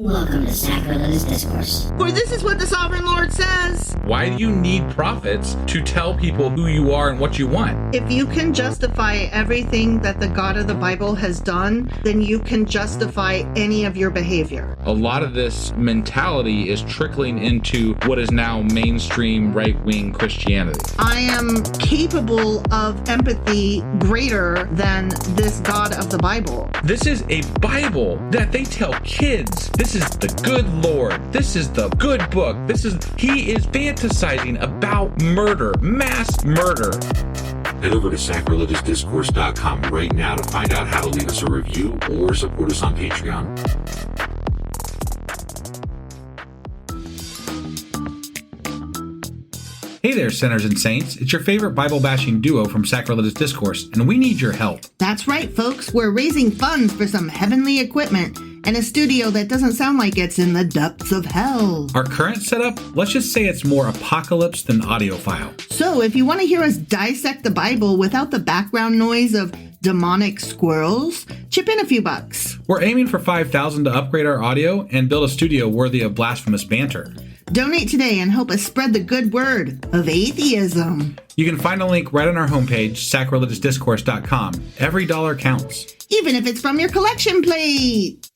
Welcome to Sacrilegious Discourse. For this is what the Sovereign Lord says. Why do you need prophets to tell people who you are and what you want? If you can justify everything that the God of the Bible has done, then you can justify any of your behavior. A lot of this mentality is trickling into what is now mainstream right-wing Christianity. I am capable of empathy greater than this God of the Bible. This is a Bible that they tell kids. This is the good Lord. This is the good book. He is fantasizing about murder, mass murder. Head over to sacrilegiousdiscourse.com right now to find out how to leave us a review or support us on Patreon. Hey there, sinners and saints. It's your favorite Bible-bashing duo from Sacrilegious Discourse, and we need your help. That's right, folks. We're raising funds for some heavenly equipment and a studio that doesn't sound like it's in the depths of hell. Our current setup, let's just say it's more apocalypse than audiophile. So if you want to hear us dissect the Bible without the background noise of demonic squirrels, chip in a few bucks. We're aiming for $5,000 to upgrade our audio and build a studio worthy of blasphemous banter. Donate today and help us spread the good word of atheism. You can find a link right on our homepage, sacrilegiousdiscourse.com. Every dollar counts. Even if it's from your collection plate.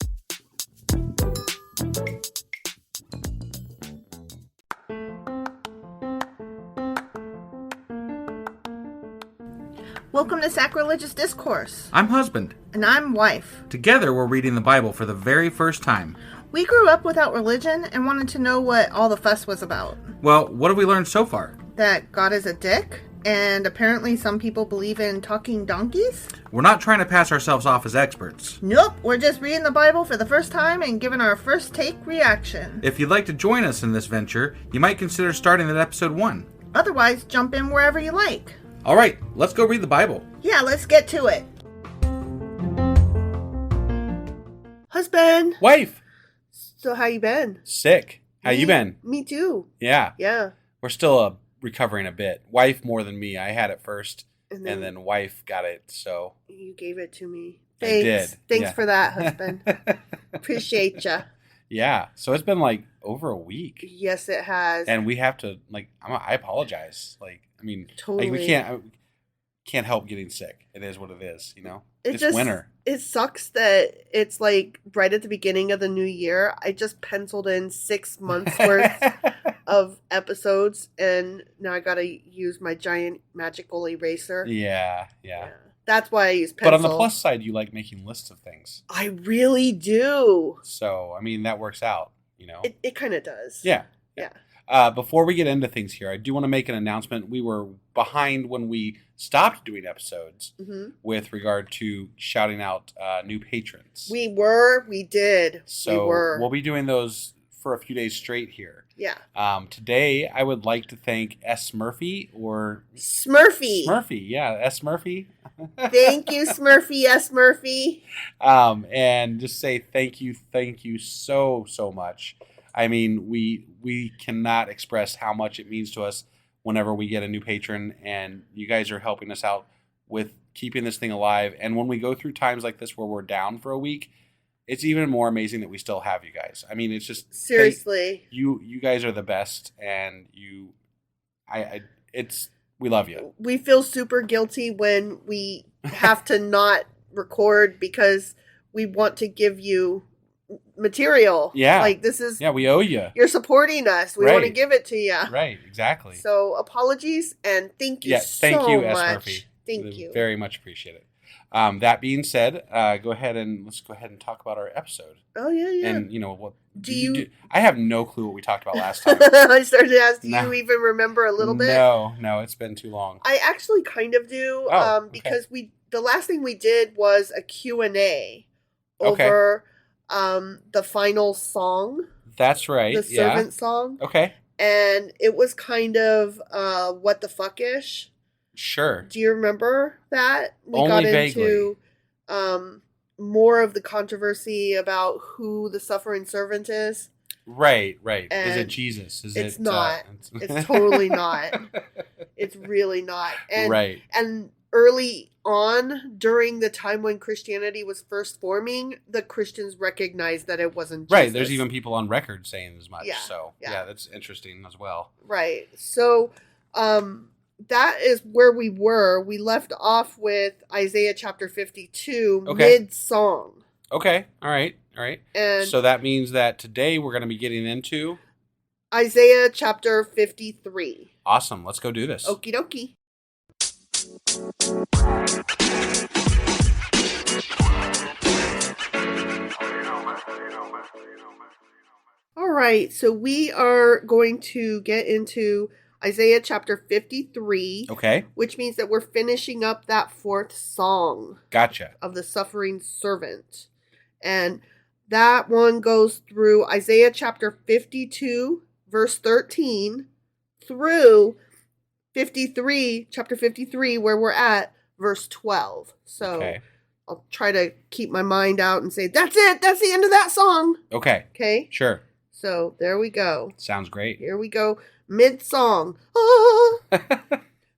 Welcome to Sacrilegious Discourse. I'm husband. And I'm wife. Together, we're reading the Bible for the very first time. We grew up without religion and wanted to know what all the fuss was about. Well, what have we learned so far? That God is a dick, and apparently some people believe in talking donkeys? We're not trying to pass ourselves off as experts. Nope, we're just reading the Bible for the first time and giving our first take reaction. If you'd like to join us in this venture, you might consider starting at episode 1. Otherwise, jump in wherever you like. All right, let's go read the Bible. Yeah, let's get to it. Husband. Wife. So how you been? Sick. How you been? Me too. Yeah. Yeah. We're still recovering a bit. Wife more than me. I had it first, and then wife got it, so. You gave it to me. Thanks. I did. Thanks for that, husband. Appreciate ya. Yeah. So it's been like over a week. Yes, it has. And we have to, I apologize. Totally. We can't help getting sick. It is what it is, you know? It's winter. It sucks that it's like right at the beginning of the new year. I just penciled in 6 months worth of episodes, and now I gotta use my giant magical eraser. Yeah. That's why I use pencil. But on the plus side, you like making lists of things. I really do. So, that works out, you know? It kind of does. Yeah. Before we get into things here, I do want to make an announcement. We were behind when we stopped doing episodes with regard to shouting out new patrons. We did. So we'll be doing those for a few days straight here. Yeah. Today, I would like to thank S. Murphy or... Smurfy, yeah, S. Murphy. Thank you, Smurfy, S. Murphy. And just say thank you so much. We cannot express how much it means to us whenever we get a new patron, and you guys are helping us out with keeping this thing alive. And when we go through times like this where we're down for a week, it's even more amazing that we still have you guys. It's just seriously, you guys are the best, and we love you. We feel super guilty when we have to not record because we want to give you material. Yeah. We owe you. You're supporting us. We want to give it to you. Right, exactly. So apologies and thank you thank you, much. S. Murphy. Thank you. Very much appreciate it. That being said, let's go ahead and talk about our episode. Oh, yeah. And, what do you do? I have no clue what we talked about last time. I started to ask, do you even remember a little bit? No, it's been too long. I actually kind of do, because the last thing we did was a Q&A over the final song. That's right. The servant song. Okay. And it was kind of what the fuck-ish. Sure. Do you remember that? We Only got vaguely. Into more of the controversy about who the suffering servant is. Right. And is it Jesus? It's not. It's totally not. It's really not. And, right. And early on, during the time when Christianity was first forming, the Christians recognized that it wasn't Jesus. Right. There's even people on record saying as much. Yeah, So, yeah. yeah, that's interesting as well. Right. So, that is where we were. We left off with Isaiah chapter 52, Okay. mid-song. Okay. All right. All right. And So that means that today we're going to be getting into... Isaiah chapter 53. Awesome. Let's go do this. Okie dokie. All right, so we are going to get into Isaiah chapter 53, Okay. which means that we're finishing up that fourth song Gotcha. of the suffering servant. And that one goes through Isaiah chapter 52, verse 13, through chapter 53, where we're at, verse 12. So Okay. I'll try to keep my mind out and say, that's it. That's the end of that song. Okay. Okay. Sure. So there we go. Sounds great. Here we go. Mid-song. Ah,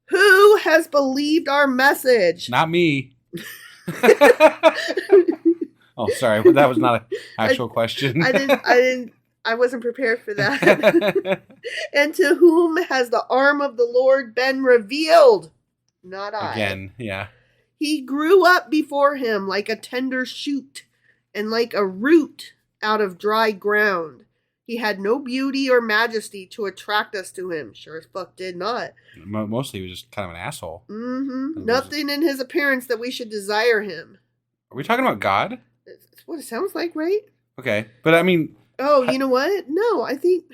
who has believed our message? Not me. Oh, sorry. That was not an actual question. I wasn't prepared for that. And to whom has the arm of the Lord been revealed? Not I. Again, yeah. He grew up before him like a tender shoot and like a root out of dry ground. He had no beauty or majesty to attract us to him. Sure as fuck did not. Mostly he was just kind of an asshole. Mm-hmm. Nothing in his appearance that we should desire him. Are we talking about God? That's what it sounds like, right? Okay. But I mean... Oh, you know what? No, I think...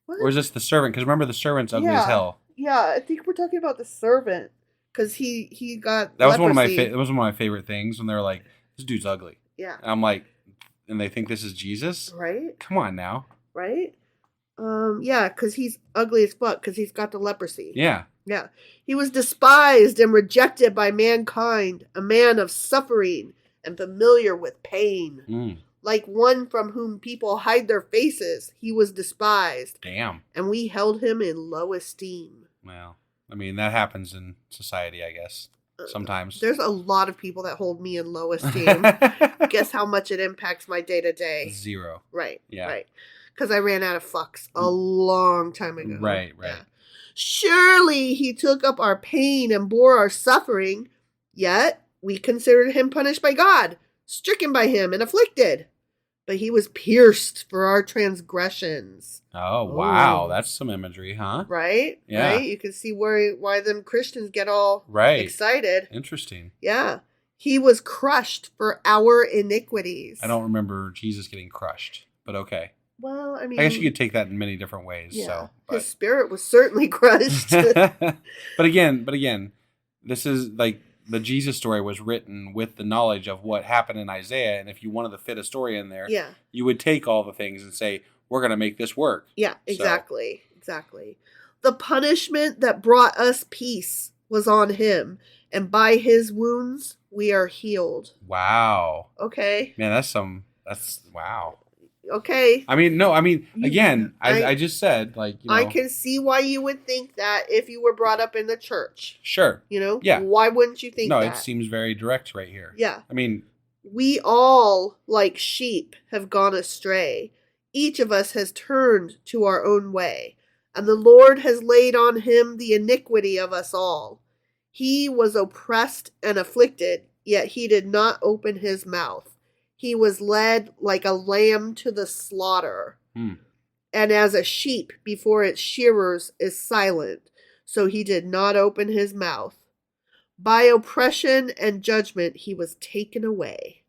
What? Or is this the servant? Because remember, the servant's ugly as hell. Yeah, I think we're talking about the servant. Because he got That was leprosy. that was one of my favorite things when they were like, this dude's ugly. Yeah. And I'm like, and they think this is Jesus? Right? Come on now. Right? Yeah, because he's ugly as fuck because he's got the leprosy. Yeah. Yeah. He was despised and rejected by mankind, a man of suffering and familiar with pain. Mm. Like one from whom people hide their faces, he was despised. Damn. And we held him in low esteem. Well, I mean, that happens in society, I guess. Sometimes. There's a lot of people that hold me in low esteem. Guess how much it impacts my day-to-day? 0. Right. Yeah. Right. Because I ran out of fucks a long time ago. Right. Yeah. Surely he took up our pain and bore our suffering, yet we considered him punished by God, stricken by him and afflicted. But he was pierced for our transgressions. Oh, wow. That's some imagery, huh? Right? Yeah. Right? You can see why them Christians get all Right. excited. Interesting. Yeah. He was crushed for our iniquities. I don't remember Jesus getting crushed, but okay. Well, I mean... I guess you could take that in many different ways. Yeah. So, His spirit was certainly crushed. but again, this is like the Jesus story was written with the knowledge of what happened in Isaiah, and if you wanted to fit a story in there, Yeah. you would take all the things and say, we're going to make this work. Yeah, exactly. Exactly. The punishment that brought us peace was on him, and by his wounds we are healed. Wow. Okay. Man, that's wow. Okay. Again, I- I just said, like, I can see why you would think that if you were brought up in the church. Sure. You know? Yeah. Why wouldn't you think No, that? it seems very direct right here. Yeah. I mean, We all, like sheep, have gone astray. Each of us has turned to our own way, and the Lord has laid on him the iniquity of us all. He was oppressed and afflicted, yet he did not open his mouth. He was led like a lamb to the slaughter, and as a sheep before its shearers is silent, so he did not open his mouth. By oppression and judgment he was taken away.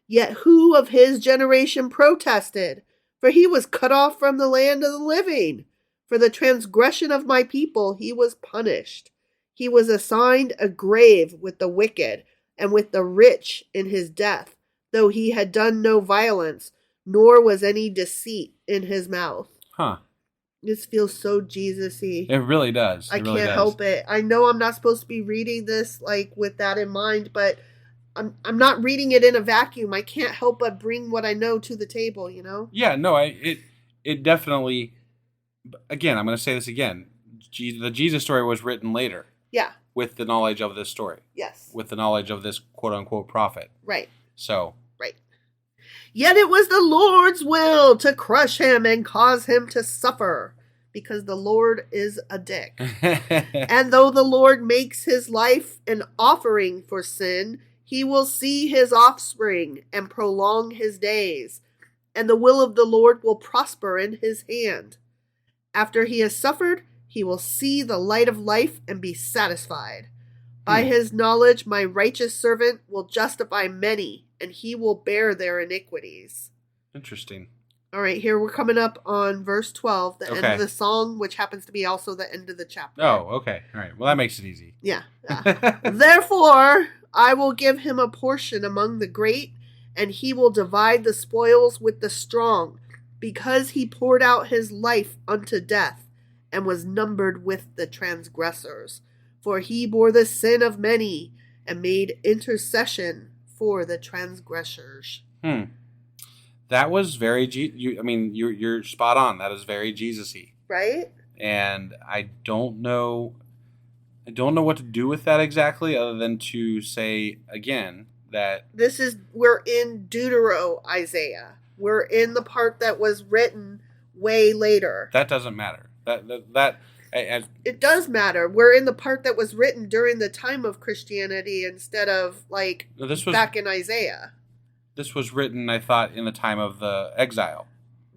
Yet who of his generation protested? For he was cut off from the land of the living. For the transgression of my people he was punished. He was assigned a grave with the wicked, and with the rich in his death, though he had done no violence, nor was any deceit in his mouth. huh. This feels so Jesus-y. It really does. I can't help it. I know I'm not supposed to be reading this like with that in mind, but I'm not reading it in a vacuum. I can't help but bring what I know to the table, you know? Yeah, no, it definitely, again, I'm going to say this again. The Jesus story was written later. Yeah. with the knowledge of this story, Yes. with the knowledge of this quote-unquote prophet. Right. So. Right. Yet it was the Lord's will to crush him and cause him to suffer, because the Lord is a dick. And though the Lord makes his life an offering for sin, he will see his offspring and prolong his days, and the will of the Lord will prosper in his hand. After he has suffered, he will see the light of life and be satisfied. By his knowledge, my righteous servant will justify many, and he will bear their iniquities. Interesting. All right, here we're coming up on verse 12, the end Okay. of the song, which happens to be also the end of the chapter. Oh, okay. All right. Well, that makes it easy. Yeah. Therefore, I will give him a portion among the great, and he will divide the spoils with the strong, because he poured out his life unto death, and was numbered with the transgressors. For he bore the sin of many, and made intercession for the transgressors. That was very. You're spot on. That is very Jesus-y. Right? And I don't know what to do with that exactly, other than to say again that We're in Deutero-Isaiah. We're in the part that was written way later. that doesn't matter. It does matter. We're in the part that was written during the time of Christianity instead of back in Isaiah. This was written, I thought, in the time of the exile.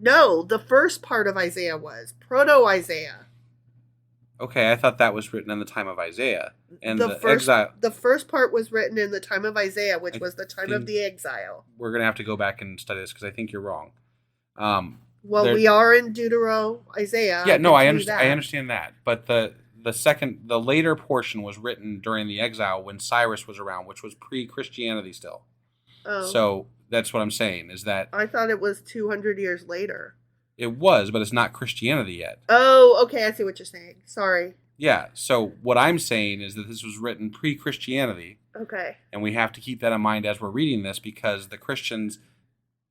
No, the first part of Isaiah was Proto-Isaiah. Okay, I thought that was written in the time of Isaiah. And the first, exile. The first part was written in the time of Isaiah, which was the time of the exile. We're going to have to go back and study this because I think you're wrong. We are in Deutero-Isaiah. Yeah, no, I understand that. But the later portion was written during the exile when Cyrus was around, which was pre-Christianity still. Oh. So that's what I'm saying, is that I thought it was 200 years later. it was, but it's not Christianity yet. Oh, okay, I see what you're saying. Sorry. Yeah, so what I'm saying is that this was written pre-Christianity. Okay. And we have to keep that in mind as we're reading this, because the Christians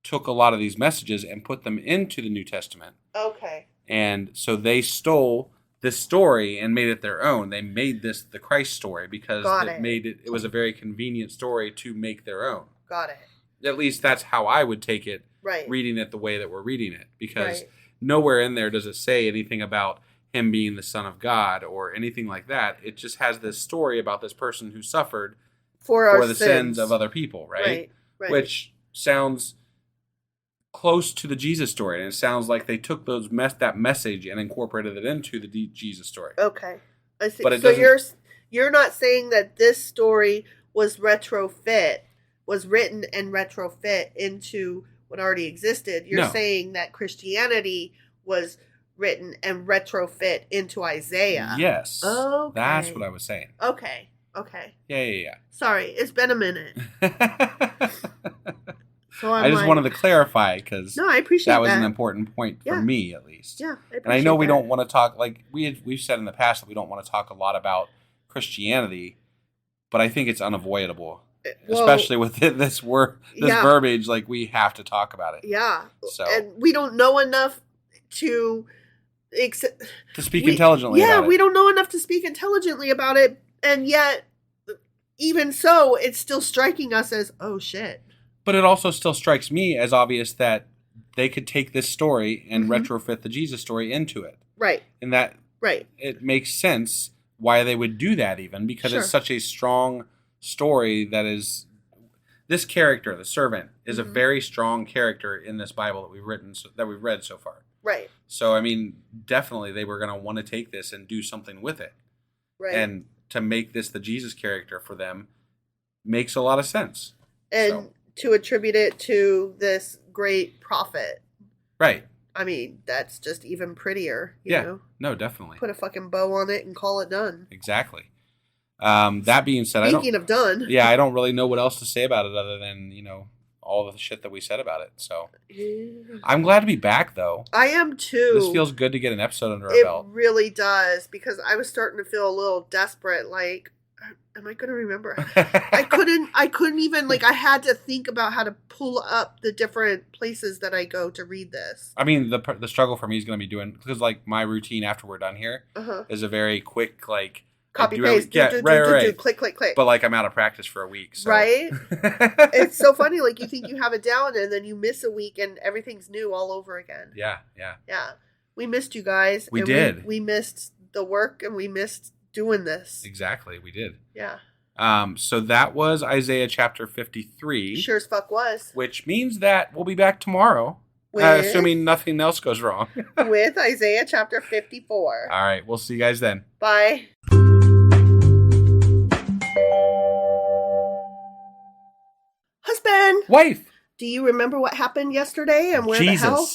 took a lot of these messages and put them into the New Testament. Okay. And so they stole this story and made it their own. They made this the Christ story because it was a very convenient story to make their own. Got it. At least that's how I would take it, right, reading it the way that we're reading it. Because nowhere in there does it say anything about him being the Son of God or anything like that. It just has this story about this person who suffered for the sins of other people, right? Right. Which sounds close to the Jesus story, and it sounds like they took that message and incorporated it into the Jesus story. Okay, I see. But so you're not saying that this story was written and retrofit into what already existed. You're saying that Christianity was written and retrofit into Isaiah. Yes. Okay. That's what I was saying. Okay. Yeah. Sorry, it's been a minute. So I just wanted to clarify because I appreciate that was an important point for me, at least. Yeah, and I know we don't want to talk, like we've said in the past, that we don't want to talk a lot about Christianity, but I think it's unavoidable, especially with this verbiage. Like, we have to talk about it. Yeah. So, and we don't know enough to speak intelligently about it. Yeah, we don't know enough to speak intelligently about it, and yet, even so, it's still striking us as, oh shit. But it also still strikes me as obvious that they could take this story and retrofit the Jesus story into it. Right. And that it makes sense why they would do that, even because it's such a strong story that is... This character, the servant, is a very strong character in this Bible that we've read so far. Right. So, I mean, definitely they were going to want to take this and do something with it. Right. And to make this the Jesus character for them makes a lot of sense. And to attribute it to this great prophet. Right. I mean, that's just even prettier, you know? No, definitely. Put a fucking bow on it and call it done. Exactly. That being said, Speaking of done. Yeah, I don't really know what else to say about it other than, all the shit that we said about it. So I'm glad to be back, though. I am too. This feels good to get an episode under our belt. It really does, because I was starting to feel a little desperate. Like, am I going to remember? I couldn't even, I had to think about how to pull up the different places that I go to read this. I mean, the struggle for me is going to be because, my routine after we're done here is a very quick, Copy paste, do, click, click, click. But like I'm out of practice for a week. So. Right? It's so funny. Like you think you have it down and then you miss a week and everything's new all over again. Yeah. Yeah. We missed you guys. We did. We missed the work and we missed doing this. Exactly. We did. Yeah. So that was Isaiah chapter 53. Sure as fuck was. Which means that we'll be back tomorrow. Assuming nothing else goes wrong. With Isaiah chapter 54. All right. We'll see you guys then. Bye. Husband. Wife. Do you remember what happened yesterday and where Jesus. the hell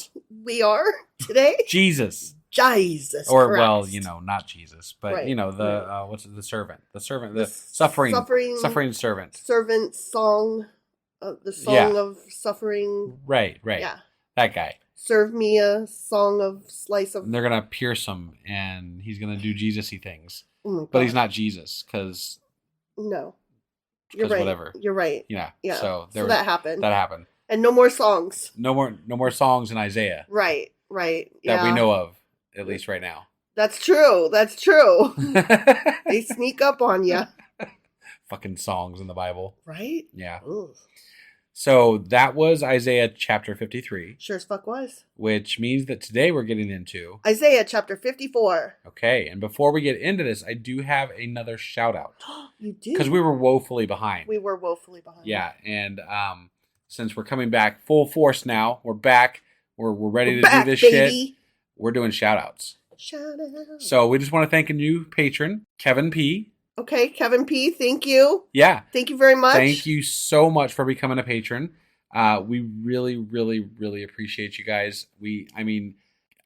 we are today? Jesus. Jesus Or, Christ. well, not Jesus, but, Right, the, what's it, the servant. The suffering servant. Servant song. The song of suffering. Right. Yeah. That guy. Serve me a song of slice of... And they're going to pierce him, and he's going to do Jesus-y things. Oh my God. But he's not Jesus, because... No. You're right. Whatever. You're right. Yeah. Yeah. So that happened. That happened. And no more songs. No more songs in Isaiah. Right. That we know of, at least right now. That's true. They sneak up on you. Fucking songs in the Bible. Right? Yeah. Ooh. So that was Isaiah chapter 53. Sure as fuck was. Which means that today we're getting into... Isaiah chapter 54. Okay, and before we get into this, I do have another shout out. You do? Because we were woefully behind. Yeah, and since we're coming back full force now, we're back. We're ready to back, do this baby. shit. We're doing shout outs. Shout out. So we just want to thank a new patron, Kevin P. Okay, Kevin P., thank you. Yeah. Thank you very much. Thank you so much for becoming a patron. We really, really, really appreciate you guys.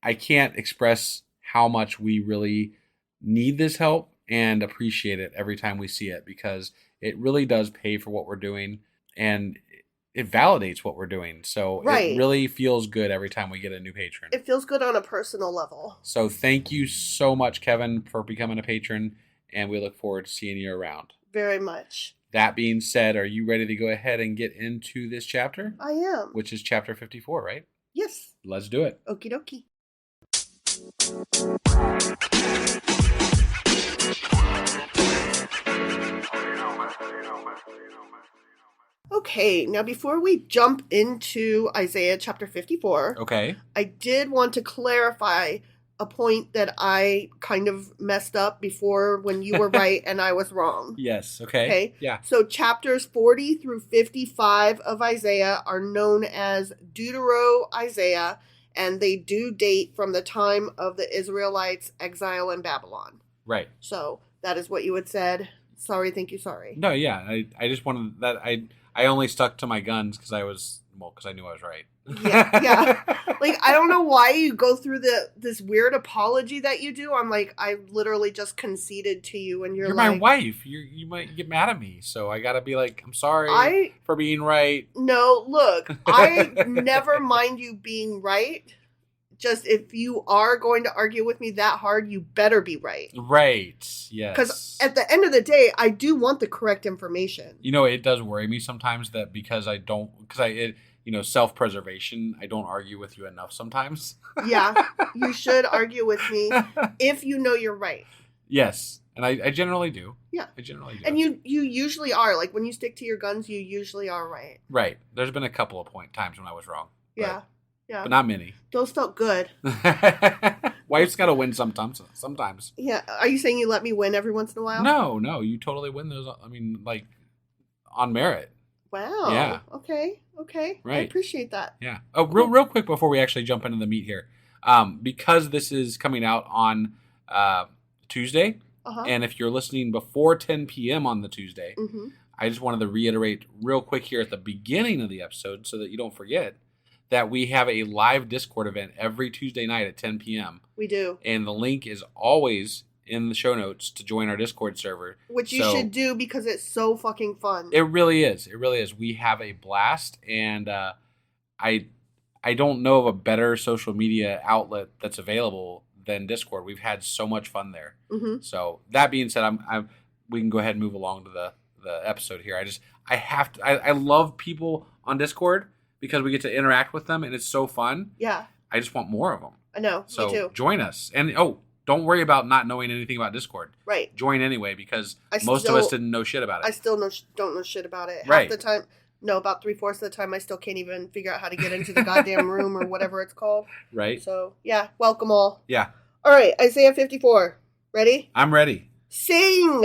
I can't express how much we really need this help and appreciate it every time we see it, because it really does pay for what we're doing and it validates what we're doing. So It really feels good every time we get a new patron. It feels good on a personal level. So thank you so much, Kevin, for becoming a patron. And we look forward to seeing you around. Very much. That being said, are you ready to go ahead and get into this chapter? I am. Which is chapter 54, right? Yes. Let's do it. Okie dokie. Okay, now before we jump into Isaiah chapter 54, okay, I did want to clarify a point that I kind of messed up before when you were right and I was wrong. Yes, okay. Okay? Yeah. So chapters 40 through 55 of Isaiah are known as Deutero-Isaiah, and they do date from the time of the Israelites' exile in Babylon. Right. So that is what you had said. Sorry, thank you, sorry. No, yeah. I just wanted that. I only stuck to my guns because I knew I was right. Yeah. Like, I don't know why you go through this weird apology that you do. I'm like, I literally just conceded to you, and you're like, my wife. You might get mad at me, so I gotta be like, I'm sorry for being right. No, look, I never mind you being right. Just if you are going to argue with me that hard, you better be right. Right. Yes. Because at the end of the day, I do want the correct information. It does worry me sometimes that self-preservation, I don't argue with you enough sometimes. Yeah, you should argue with me if you know you're right. Yes, and I generally do. Yeah. I generally do. And you usually are. Like, when you stick to your guns, you usually are right. Right. There's been a couple of times when I was wrong. Yeah. Yeah. But not many. Those felt good. Wife's got to win sometimes. Yeah. Are you saying you let me win every once in a while? No. You totally win those. On merit. Wow. Yeah. Okay. Right. I appreciate that. Yeah. Oh, real quick before we actually jump into the meat here. Because this is coming out on Tuesday, and if you're listening before 10 p.m. on the Tuesday, I just wanted to reiterate real quick here at the beginning of the episode so that you don't forget that we have a live Discord event every Tuesday night at 10 p.m. We do. And the link is always in the show notes to join our Discord server. Which you should do because it's so fucking fun. It really is. We have a blast, and I don't know of a better social media outlet that's available than Discord. We've had so much fun there. So that being said, we can go ahead and move along to the episode here. I love people on Discord because we get to interact with them and it's so fun. Yeah. I just want more of them. I know. So me too. Join us. And don't worry about not knowing anything about Discord. Right. Join anyway, because most of us didn't know shit about it. I still don't know shit about it. Right. Half the time, no, about 3/4 of the time, I still can't even figure out how to get into the goddamn room or whatever it's called. Right. So, yeah, welcome all. Yeah. All right, Isaiah 54. Ready? I'm ready. Sing!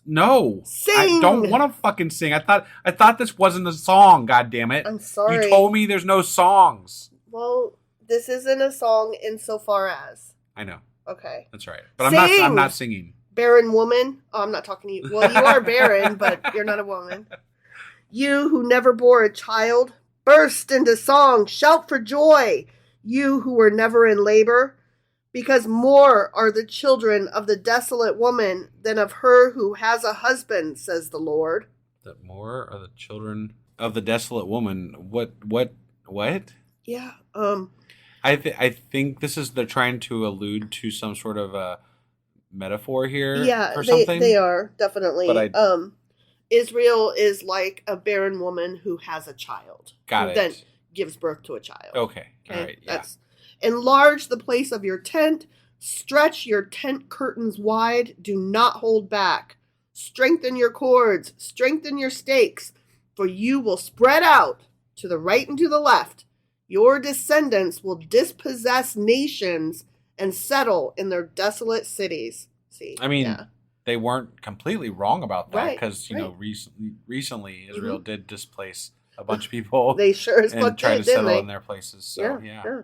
No. Sing! I don't want to fucking sing. I thought this wasn't a song, god damn it. I'm sorry. You told me there's no songs. Well, this isn't a song insofar as. I know. Okay. That's right. But Sing! I'm not singing. Barren woman. Oh, I'm not talking to you. Well, you are barren, but you're not a woman. You who never bore a child, burst into song, shout for joy. You who were never in labor, because more are the children of the desolate woman than of her who has a husband, says the Lord. That more are the children of the desolate woman. What? Yeah. I think they're trying to allude to some sort of a metaphor here. Yeah, or something. they are definitely. But Israel is like a barren woman who has a child. Got it. Then gives birth to a child. Okay. All right. Yeah. That's enlarge the place of your tent. Stretch your tent curtains wide. Do not hold back. Strengthen your cords. Strengthen your stakes. For you will spread out to the right and to the left. Your descendants will dispossess nations and settle in their desolate cities. See, I mean, they weren't completely wrong about that, Right, because right. recently Israel did displace a bunch of people. They sure as and fuck try did, to didn't settle they? in their places. So yeah.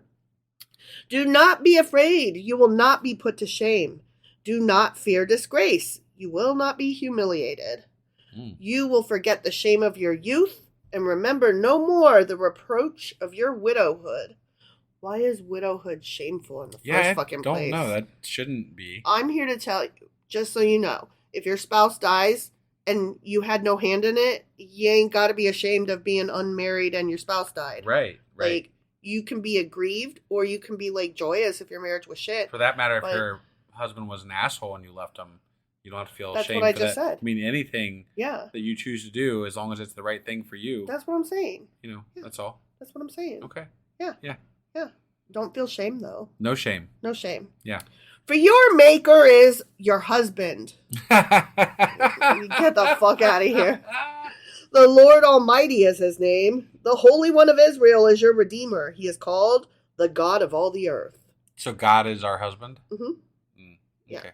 Do not be afraid. You will not be put to shame. Do not fear disgrace. You will not be humiliated. You will forget the shame of your youth and remember no more the reproach of your widowhood. Why is widowhood shameful in the first fucking place? I don't know. That shouldn't be. I'm here to tell you, just so you know, if your spouse dies and you had no hand in it, you ain't got to be ashamed of being unmarried and your spouse died. Right. Like, you can be aggrieved or you can be, like, joyous if your marriage was shit. For that matter, if your husband was an asshole and you left him, you don't have to feel That's ashamed what I for just that. said. I mean, anything Yeah. that you choose to do, as long as it's the right thing for you. That's what I'm saying. You know, that's all. That's what I'm saying. Okay. Yeah. Yeah. Yeah. Don't feel shame, though. No shame. No shame. Yeah. For your maker is your husband. Get the fuck out of here. The Lord Almighty is his name. The Holy One of Israel is your Redeemer. He is called the God of all the earth. So God is our husband? Mm-hmm. Okay.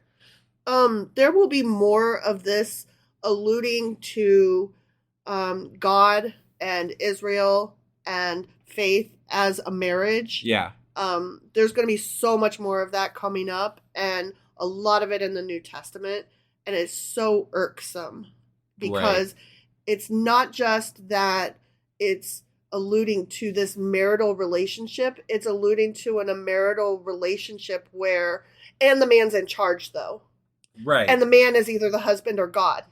Yeah. There will be more of this alluding to God and Israel and faith as a marriage. Yeah. There's going to be so much more of that coming up, and a lot of it in the New Testament, and it's so irksome because it's not just that it's alluding to this marital relationship, it's alluding to a marital relationship where, and the man's in charge though. Right. And the man is either the husband or God.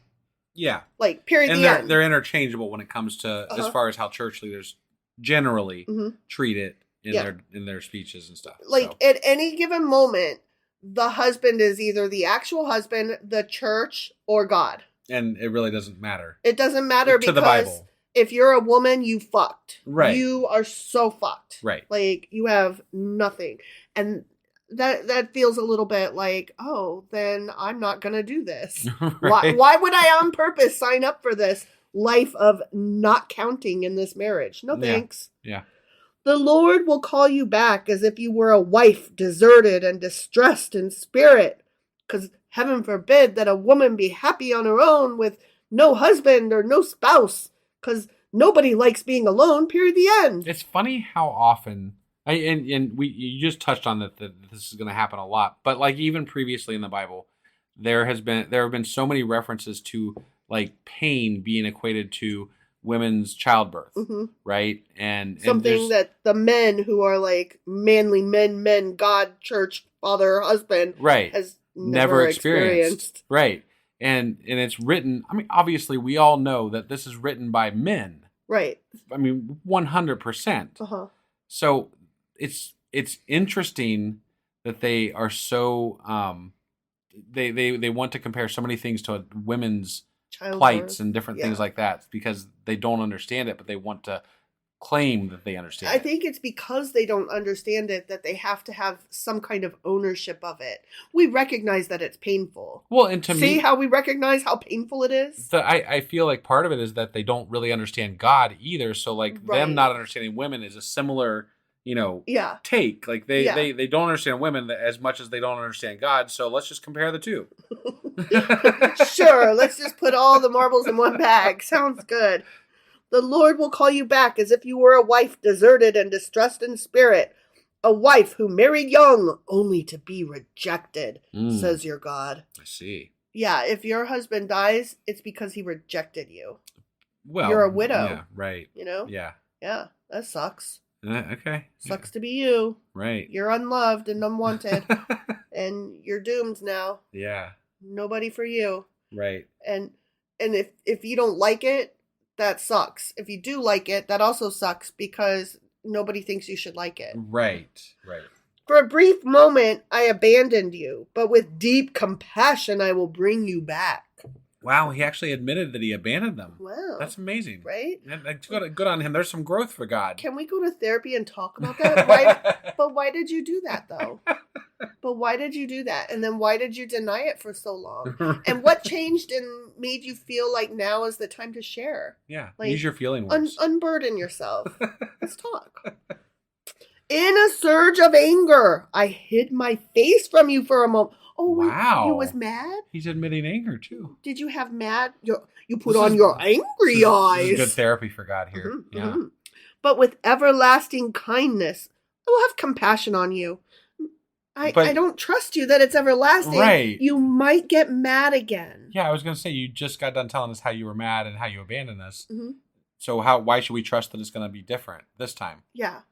Yeah. Like, period, and the end. they're interchangeable when it comes to, as far as how church leaders generally treat it in their speeches and stuff. Like, at any given moment, the husband is either the actual husband, the church, or God. And it really doesn't matter. It doesn't matter to the because Bible. If you're a woman, you fucked. Right. You are so fucked. Right. Like, you have nothing. And that feels a little bit like, oh, then I'm not going to do this. Right. Why would I on purpose sign up for this life of not counting in this marriage? No thanks. Yeah. The Lord will call you back as if you were a wife deserted and distressed in spirit. Because heaven forbid that a woman be happy on her own with no husband or no spouse. Because nobody likes being alone, period, the end. It's funny how often, you just touched on that this is going to happen a lot, but like even previously in the Bible, there have been so many references to like pain being equated to women's childbirth, right? And something that the men who are like manly men, God, church, father, husband, has never experienced. Right. And it's written, I mean, obviously we all know that this is written by men. Right. I mean, 100%. So it's interesting that they are so, they want to compare so many things to women's plights and different things like that because they don't understand it, but they want to claim that they understand. I think it's because they don't understand it that they have to have some kind of ownership of it. We recognize that it's painful. Well, and to See me, how we recognize how painful it is? I feel like part of it is that they don't really understand God either. So like them not understanding women is a similar, take. Like they don't understand women as much as they don't understand God. So let's just compare the two. Sure, let's just put all the marbles in one bag. Sounds good. The Lord will call you back as if you were a wife deserted and distressed in spirit, a wife who married young only to be rejected, says your God. I see. Yeah, if your husband dies, it's because he rejected you. Well, you're a widow. Yeah, right. Yeah. Yeah, that sucks. Okay. Sucks to be you. Right. You're unloved and unwanted, and you're doomed now. Yeah. Nobody for you. Right. And if you don't like it, that sucks. If you do like it, that also sucks because nobody thinks you should like it. Right. For a brief moment, I abandoned you, but with deep compassion, I will bring you back. Wow, he actually admitted that he abandoned them. Wow. That's amazing. Right? Good on him. There's some growth for God. Can we go to therapy and talk about that? But why did you do that, though? But why did you do that? And then why did you deny it for so long? And what changed and made you feel like now is the time to share? Yeah, like, use your feeling words. Unburden yourself. Let's talk. In a surge of anger, I hid my face from you for a moment. Oh, wow. You was mad? He's admitting anger, too. Did you have mad? You put on your angry eyes. This is good therapy for God here. Mm-hmm, yeah. Mm-hmm. But with everlasting kindness, I will have compassion on you. I don't trust you that it's everlasting. Right. You might get mad again. Yeah, I was going to say, you just got done telling us how you were mad and how you abandoned us. Mm-hmm. So why should we trust that it's going to be different this time? Yeah.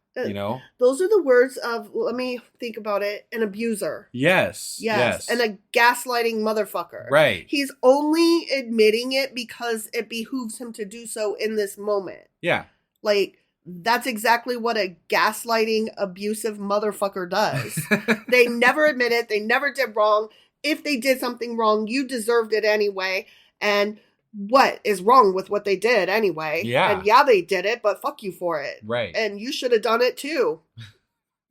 Those are the words of, let me think about it, an abuser. Yes. And a gaslighting motherfucker. Right. He's only admitting it because it behooves him to do so in this moment. Yeah. Like, that's exactly what a gaslighting, abusive motherfucker does. They never admit it. They never did wrong. If they did something wrong, you deserved it anyway. And what is wrong with what they did anyway? Yeah. And yeah, they did it, but fuck you for it. Right. And you should have done it too.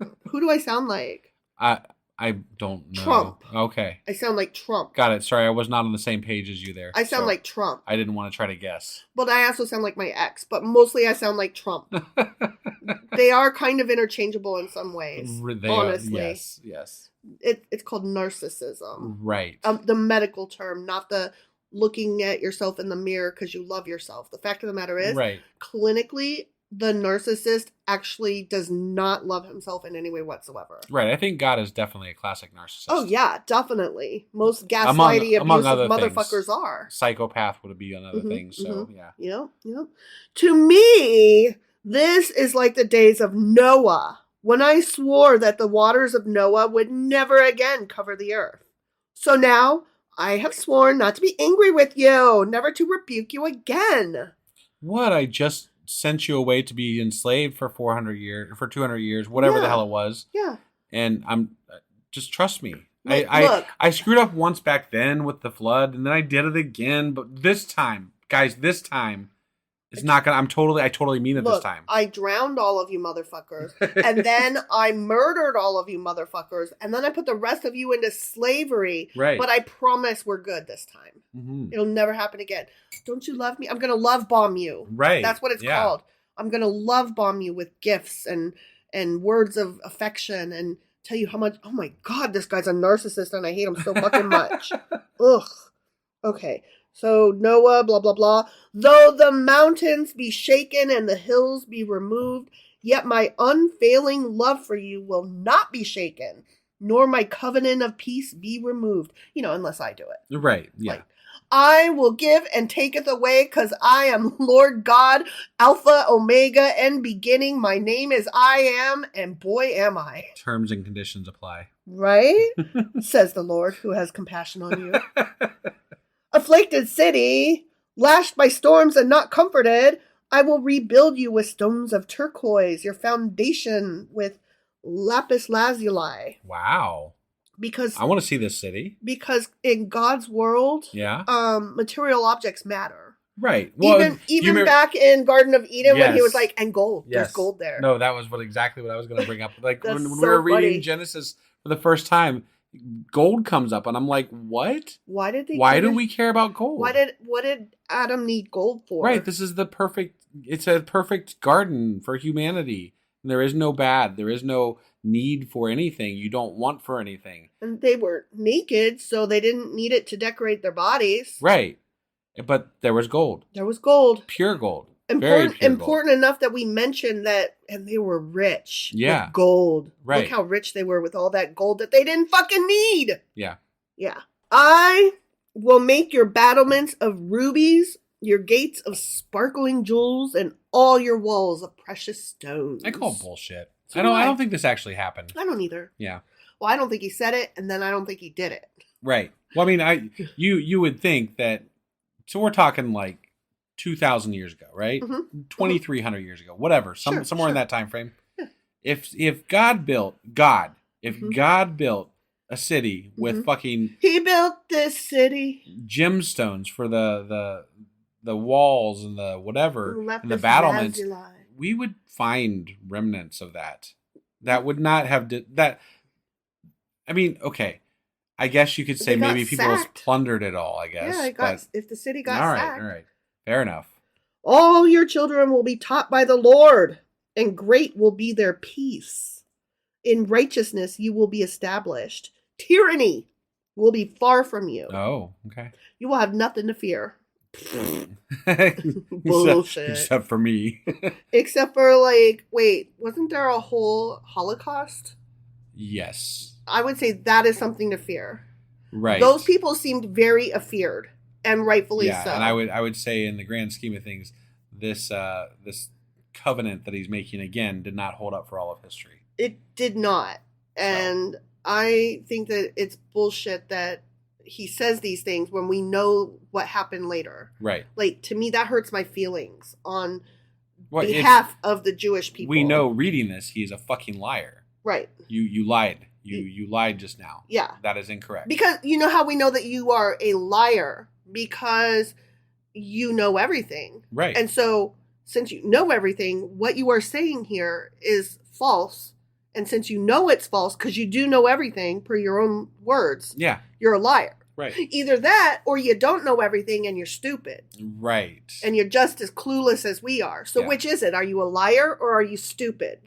Who do I sound like? I don't know. Trump. Okay. I sound like Trump. Got it. Sorry, I was not on the same page as you there. I sound like Trump. I didn't want to try to guess. But I also sound like my ex, but mostly I sound like Trump. They are kind of interchangeable in some ways. Honestly. Yes. It's called narcissism. Right. The medical term, not the looking at yourself in the mirror because you love yourself. The fact of the matter is, clinically, the narcissist actually does not love himself in any way whatsoever. Right. I think God is definitely a classic narcissist. Oh, yeah, definitely. Most gaslighty, abusive motherfuckers are. Psychopath would be another thing. So, yeah. Yep. To me, this is like the days of Noah, when I swore that the waters of Noah would never again cover the earth. So now, I have sworn not to be angry with you, never to rebuke you again. What? I just sent you away to be enslaved for 400 years, for 200 years, whatever the hell it was. Yeah. And just trust me. Look, I screwed up once back then with the flood, and then I did it again. But this time, guys, it's not gonna. I totally mean it this time. I drowned all of you motherfuckers, and then I murdered all of you motherfuckers, and then I put the rest of you into slavery. Right. But I promise we're good this time. Mm-hmm. It'll never happen again. Don't you love me? I'm gonna love bomb you. Right. That's what it's called. I'm gonna love bomb you with gifts and words of affection and tell you how much. Oh my God, this guy's a narcissist, and I hate him so fucking much. Ugh. Okay. So Noah, blah, blah, blah. Though the mountains be shaken and the hills be removed, yet my unfailing love for you will not be shaken, nor my covenant of peace be removed. Unless I do it. Right. Yeah. I will give and taketh away, because I am Lord God, Alpha, Omega, and beginning. My name is I am, and boy am I. Terms and conditions apply. Right? Says the Lord, who has compassion on you. Afflicted city, lashed by storms and not comforted, I will rebuild you with stones of turquoise, your foundation with lapis lazuli. Wow. Because I want to see this city. Because in God's world, material objects matter. Right. Well, even back in Garden of Eden when he was Yes. like, and gold. Yes. There's gold there. No, that was exactly what I was going to bring up. Like That's when we so were reading funny. Genesis for the first time, gold comes up, and I'm like, what? Why do we care about gold? What did Adam need gold for? Right. This is it's a perfect garden for humanity. There is no bad. There is no need for anything you don't want for anything. And they were naked, so they didn't need it to decorate their bodies. Right. But there was gold. There was gold. Pure gold. Very pure Important enough that we mentioned that, and they were rich. Yeah. With gold. Right. Look how rich they were with all that gold that they didn't fucking need. Yeah. Yeah. I will make your battlements of rubies, your gates of sparkling jewels, and all your walls of precious stones. I call bullshit. So I don't think this actually happened. I don't either. Yeah. Well, I don't think he said it, and then I don't think he did it. Right. Well, I mean, you would think that. So we're talking like 2,000 years ago, right? Mm-hmm. 2,300 years ago, whatever, somewhere in that time frame. Yeah. If God built God Mm-hmm. built a city with fucking He built this city. gemstones for the walls and the whatever and the Lapis battlements, lazuli. we would find remnants of that. That would not have that. I mean, okay. I guess you could say They got maybe people sacked. plundered it all, I guess. Yeah, if the city got sacked. All right. Fair enough. All your children will be taught by the Lord, and great will be their peace. In righteousness you will be established. Tyranny will be far from you. Oh, okay. You will have nothing to fear. Bullshit. Except for me. Except for, like, wait, wasn't there a whole Holocaust? Yes. I would say that is something to fear. Right. Those people seemed very afeared, and rightfully so. And I would say in the grand scheme of things, this covenant that he's making again did not hold up for all of history. It did not. And I think that it's bullshit that he says these things when we know what happened later. Right. Like, to me, that hurts my feelings on Well, behalf of the Jewish people. we know reading this, he's a fucking liar. Right. You lied. You lied just now. Yeah. That is incorrect. Because you know how we know that you are a liar? Because you know everything. Right. And so, since you know everything, what you are saying here is false. And since you know it's false, because you do know everything per your own words, Yeah. you're a liar. Right. Either that, or you don't know everything and you're stupid. Right. And you're just as clueless as we are. So Yeah. which is it? Are you a liar or are you stupid?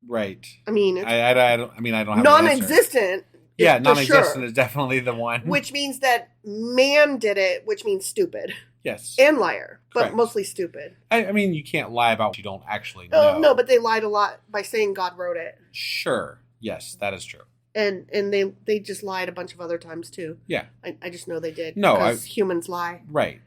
Right. I mean, it's I don't have an answer. non-existent. Yeah, for non-existent sure. is definitely the one. Which means that man did it, which means stupid. Yes. And liar, but Correct. mostly stupid. I mean, you can't lie about what you don't actually know. Oh, no, but they lied a lot by saying God wrote it. Sure. Yes, that is true. And they just lied a bunch of other times too. Yeah. I just know they did. No, because humans lie. Right.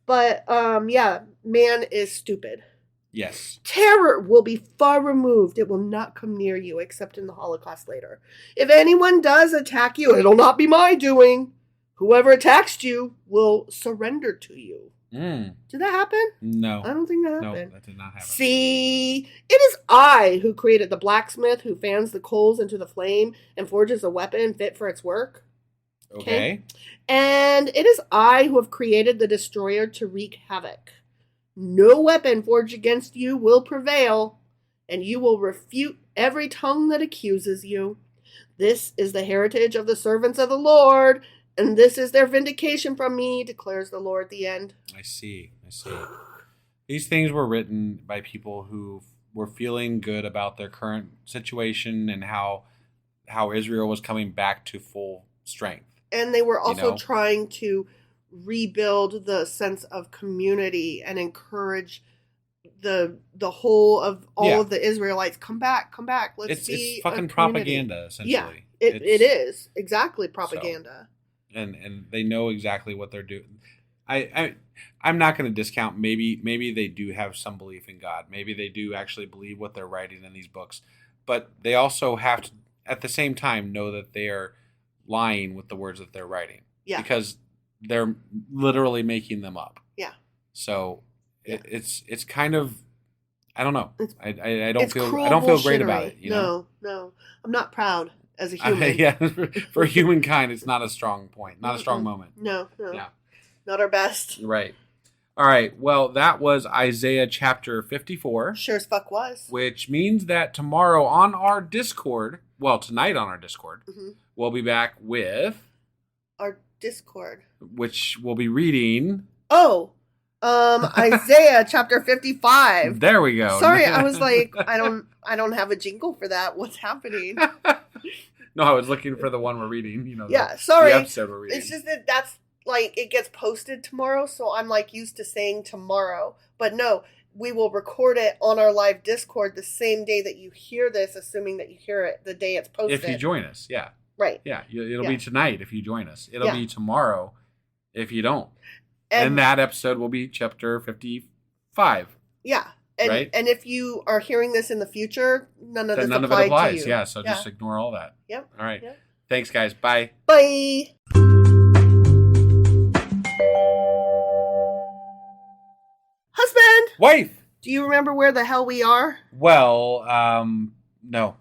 But yeah, man is stupid. Yes. Terror will be far removed. It will not come near you, except in the Holocaust later. If anyone does attack you, it'll not be my doing. Whoever attacks you will surrender to you. Did that happen? No. I don't think that No, happened. that did not happen. See, it is I who created the blacksmith who fans the coals into the flame and forges a weapon fit for its work. Okay. And it is I who have created the destroyer to wreak havoc. No weapon forged against you will prevail, and you will refute every tongue that accuses you. This is the heritage of the servants of the Lord, and this is their vindication from me, declares the Lord. The end. I see. These things were written by people who were feeling good about their current situation and how Israel was coming back to full strength. And they were also know? trying to rebuild the sense of community and encourage the whole of all of the Israelites, come back, let's be it's fucking a community. propaganda, essentially. Yeah, it is exactly propaganda. So, and they know exactly what they're doing. I'm not going to discount maybe they do have some belief in God. Maybe they do actually believe what they're writing in these books, but they also have to at the same time know that they are lying with the words that they're writing. Yeah. Because they're literally making them up. Yeah. So it's kind of, I don't know. I don't feel great about it. You know? No, I'm not proud as a human. Yeah, for humankind, it's not a strong point, not a strong moment. No, Yeah. not our best. Right. All right. Well, that was Isaiah chapter 54. Sure as fuck was. Which means that tomorrow on our Discord, tonight on our Discord, we'll be back with... Our Discord. Which we'll be reading... Isaiah chapter 55. There we go. Sorry, I was like, I don't have a jingle for that. What's happening? No, I was looking for the one we're reading. Sorry. The episode we're reading. It's just that's like, it gets posted tomorrow, so I'm like used to saying tomorrow. But no, we will record it on our live Discord the same day that you hear this, assuming that you hear it the day it's posted. If you join us, yeah. Right. Yeah, it'll be tonight if you join us. It'll be tomorrow if you don't. And that episode will be chapter 55. Yeah. And, right? And if you are hearing this in the future, none of it applies to you. Yeah, so just ignore all that. Yep. All right. Yep. Thanks, guys. Bye. Bye. Husband! Wife! Do you remember where the hell we are? Well, no.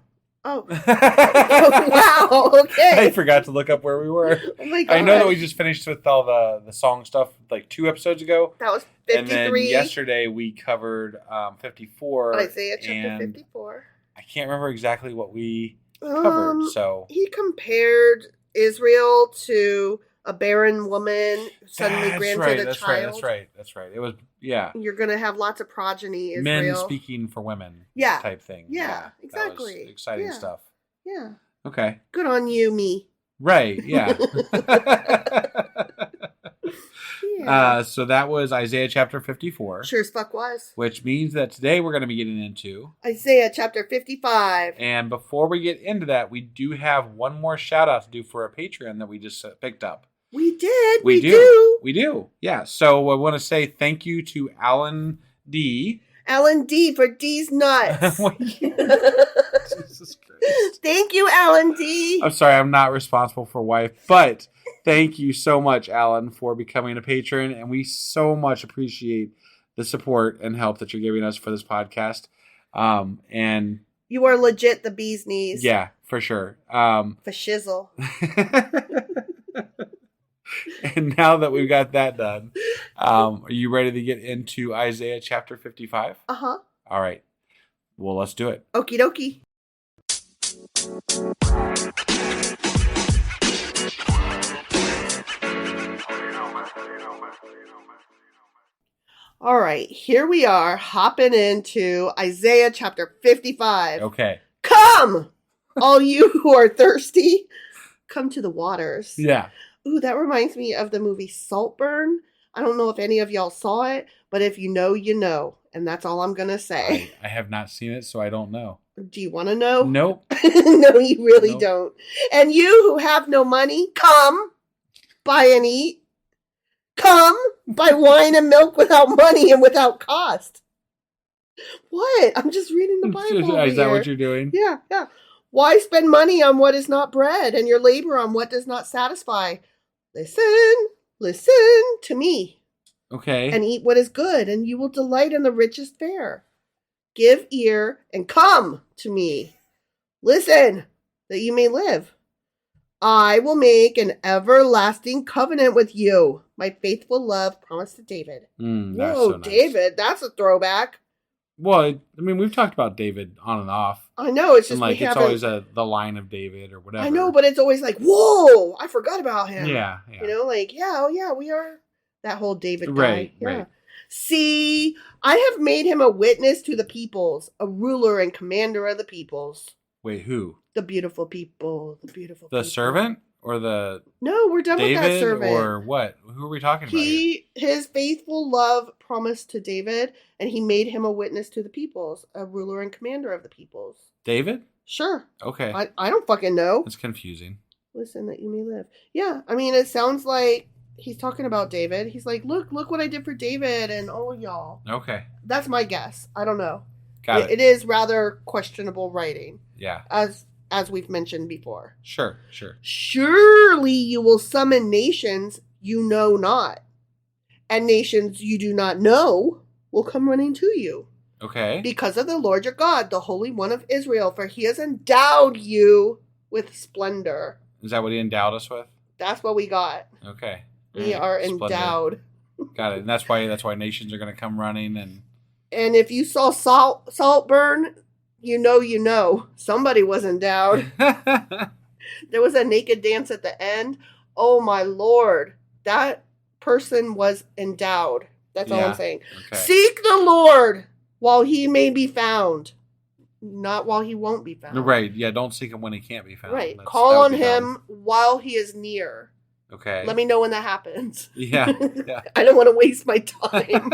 Oh. Wow, okay. I forgot to look up where we were. Oh my God. I know that we just finished with all the song stuff like 2 episodes ago. That was 53. And then yesterday we covered 54. Isaiah chapter 54. I can't remember exactly what we covered, so... He compared Israel to a barren woman who suddenly granted a child. That's right. It was, yeah. You're going to have lots of progeny, Israel. Men speaking for women type thing. Yeah, exactly. That was exciting stuff. Yeah. Okay. Good on you, me. Right, yeah. So that was Isaiah chapter 54. Sure as fuck was. Which means that today we're going to be getting into... Isaiah chapter 55. And before we get into that, we do have one more shout out to do for a Patreon that we just picked up. We did. We do. We do. Yeah. So I want to say thank you to Alan D. Alan D for D's nuts. Jesus Christ. Thank you, Alan D. I'm sorry, I'm not responsible for wife, but thank you so much, Alan, for becoming a patron, and we so much appreciate the support and help that you're giving us for this podcast. And you are legit the bee's knees. Yeah, for sure. For shizzle. And now that we've got that done, are you ready to get into Isaiah chapter 55? Uh-huh. All right. Well, let's do it. Okie dokie. All right, here we are hopping into Isaiah chapter 55. Okay. Come, all you who are thirsty, come to the waters. Yeah. Ooh, that reminds me of the movie Saltburn. I don't know if any of y'all saw it, but if you know, you know. And that's all I'm going to say. I have not seen it, so I don't know. Do you want to know? Nope. No, you really don't. And you who have no money, come, buy and eat. Come, buy wine and milk without money and without cost. What? I'm just reading the Bible. Is that what you're doing? Yeah. Why spend money on what is not bread and your labor on what does not satisfy? Listen to me. Okay. And eat what is good, and you will delight in the richest fare. Give ear and come to me. Listen, that you may live. I will make an everlasting covenant with you. My faithful love promised to David. Whoa, so nice. David, that's a throwback. Well, I mean, we've talked about David on and off. I know, it's just and like it's always the line of David or whatever. I know, but it's always like, whoa, I forgot about him. Yeah. You know, like, we are that whole David guy. Right, yeah. right. See, I have made him a witness to the peoples, a ruler and commander of the peoples. Wait, who? The beautiful people. The servant or the... No, we're done David with that servant. Or what? Who are we talking about here? His faithful love promised to David, and he made him a witness to the peoples, a ruler and commander of the peoples. David? Sure. Okay. I don't fucking know. It's confusing. Listen, that you may live. Yeah, I mean, it sounds like he's talking about David. He's like, look what I did for David and all y'all. Okay. That's my guess. I don't know. Got it. It is rather questionable writing. Yeah. As we've mentioned before. Sure. Surely you will summon nations you know not, and nations you do not know will come running to you. Okay. Because of the Lord your God, the Holy One of Israel, for he has endowed you with splendor. Is that what he endowed us with? That's what we got. Okay. We are endowed. Got it. And that's why nations are going to come running and if you saw Saltburn, you know. Somebody was endowed. There was a naked dance at the end. Oh my Lord. That person was endowed. That's all I'm saying. Okay. Seek the Lord while he may be found. Not while he won't be found. Right. Yeah, don't seek him when he can't be found. Right. Call on him while he is near. Okay. Let me know when that happens. Yeah. I don't want to waste my time.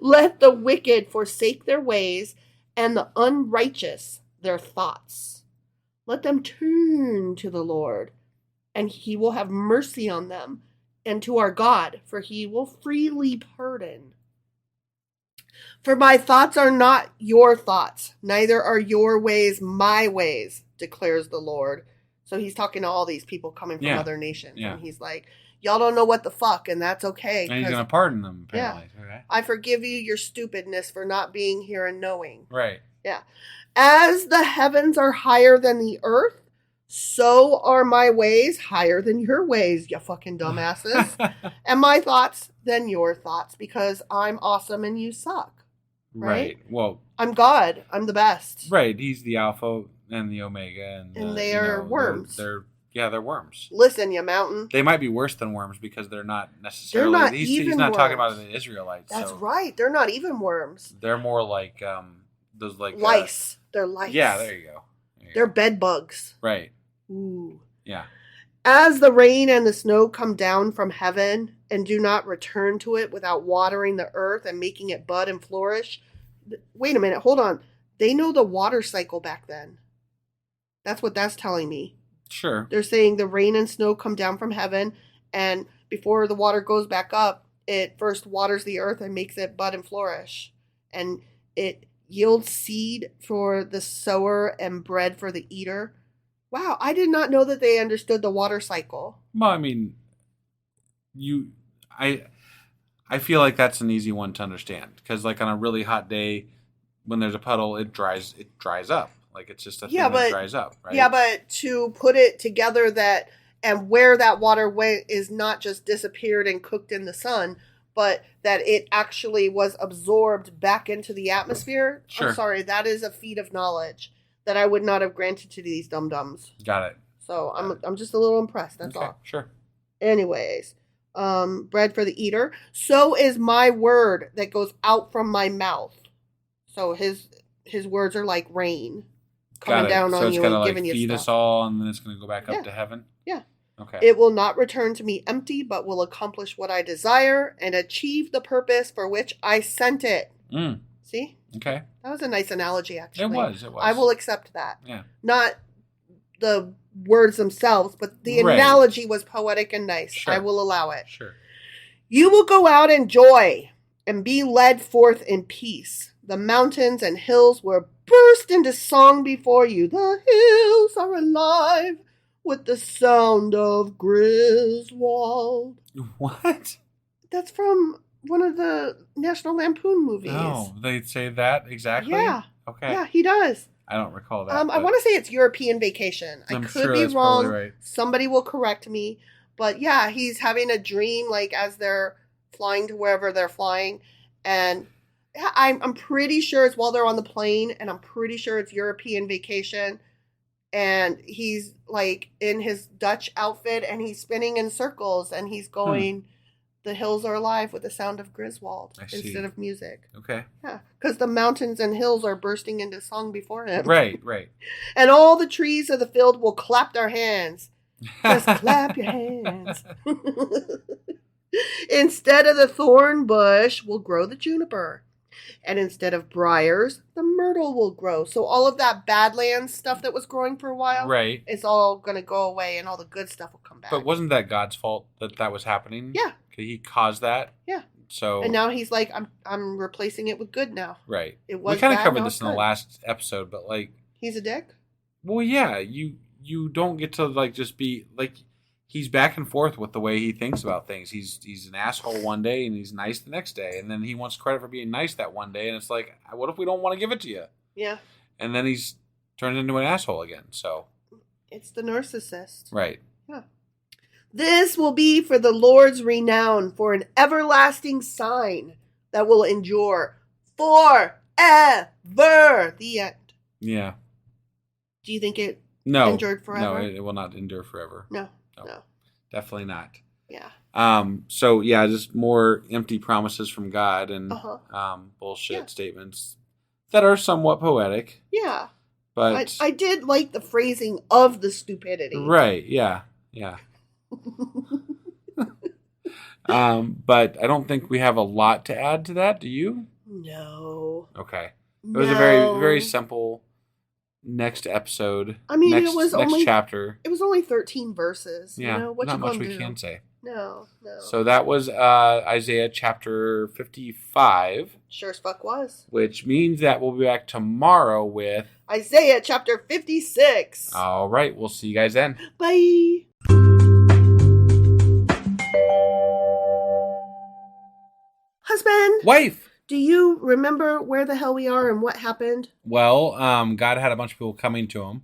Let the wicked forsake their ways and the unrighteous their thoughts. Let them turn to the Lord, and he will have mercy on them, and to our God, for he will freely pardon. For my thoughts are not your thoughts, neither are your ways my ways, declares the Lord. So he's talking to all these people coming from other nations. Yeah. And he's like, y'all don't know what the fuck, and that's okay. And he's going to pardon them, apparently. Yeah. Okay. I forgive you your stupidness for not being here and knowing. Right. Yeah. As the heavens are higher than the earth, so are my ways higher than your ways, you fucking dumbasses. And my thoughts than your thoughts, because I'm awesome and you suck. Right? Well, I'm God. I'm the best. Right. He's the Alpha and the Omega. And they are worms. They're worms. Listen, you mountain. They might be worse than worms because they're not necessarily. They're not he's not talking about the Israelites. That's right. They're not even worms. They're more like those like lice. They're lice. Yeah, there you go. They're bed bugs. Right. Ooh. Yeah. As the rain and the snow come down from heaven and do not return to it without watering the earth and making it bud and flourish. Wait a minute. Hold on. They know the water cycle back then. That's what that's telling me. Sure. They're saying the rain and snow come down from heaven, and before the water goes back up, it first waters the earth and makes it bud and flourish. And it yields seed for the sower and bread for the eater. Wow, I did not know that they understood the water cycle. Well, I mean, I feel like that's an easy one to understand because, like, on a really hot day, when there's a puddle, it dries up. Like, it's just a thing that dries up, right? Yeah, but to put it together that and where that water went is not just disappeared and cooked in the sun, but that it actually was absorbed back into the atmosphere. Sure. I'm sorry, that is a feat of knowledge that I would not have granted to these dum-dums. Got it. So I'm just a little impressed, that's all. Sure. Anyways, bread for the eater. So is my word that goes out from my mouth. So his words are like rain coming down on you and giving you stuff. Feed us all, and then it's going to go back up to heaven? Yeah. Okay. It will not return to me empty, but will accomplish what I desire and achieve the purpose for which I sent it. See? Okay. That was a nice analogy, actually. It was. I will accept that. Yeah. Not the words themselves, but the analogy was poetic and nice. Sure. I will allow it. Sure. You will go out in joy and be led forth in peace. The mountains and hills will burst into song before you. The hills are alive with the sound of Griswold. What? That's from one of the National Lampoon movies. Oh, they say that exactly? Yeah. Okay. Yeah, he does. I don't recall that. I want to say it's European Vacation. I could be wrong. Right. Somebody will correct me. But yeah, he's having a dream like as they're flying to wherever they're flying. And I'm pretty sure it's while they're on the plane. And I'm pretty sure it's European Vacation. And he's like in his Dutch outfit and he's spinning in circles. And he's going, the hills are alive with the sound of Griswold instead of music. Okay. Yeah, because the mountains and hills are bursting into song before him. Right. And all the trees of the field will clap their hands. Just clap your hands. Instead of the thorn bush will grow the juniper. And instead of briars, the myrtle will grow. So all of that Badlands stuff that was growing for a while, it's all going to go away and all the good stuff will come back. But wasn't that God's fault that was happening? Yeah. He caused that? Yeah. So and now he's like, I'm replacing it with good now. Right. It was we kind of bad, covered this in the last episode, but like he's a dick? Well, yeah. You don't get to like just be like he's back and forth with the way he thinks about things. He's an asshole one day and he's nice the next day, and then he wants credit for being nice that one day, and it's like, what if we don't want to give it to you? Yeah. And then he's turned into an asshole again. So it's the narcissist. Right. Yeah. This will be for the Lord's renown, for an everlasting sign that will endure forever. The end. Yeah. Do you think it No. endured forever? No, it will not endure forever. No. Definitely not. Yeah. So yeah, just more empty promises from God and bullshit Yeah. statements that are somewhat poetic. Yeah. But I did like the phrasing of the stupidity. right, yeah. But I don't think we have a lot to add to that. Do you? No. Okay. It was a very, very simple next episode. I mean, next, it was next only chapter. It was only 13 verses. Yeah, You know, what not you much gonna we do? can say. No. So that was Isaiah chapter 55. Sure as fuck was. Which means that we'll be back tomorrow with Isaiah chapter 56. All right, we'll see you guys then. Bye. Husband. Wife. Do you remember where the hell we are and what happened? Well, God had a bunch of people coming to him.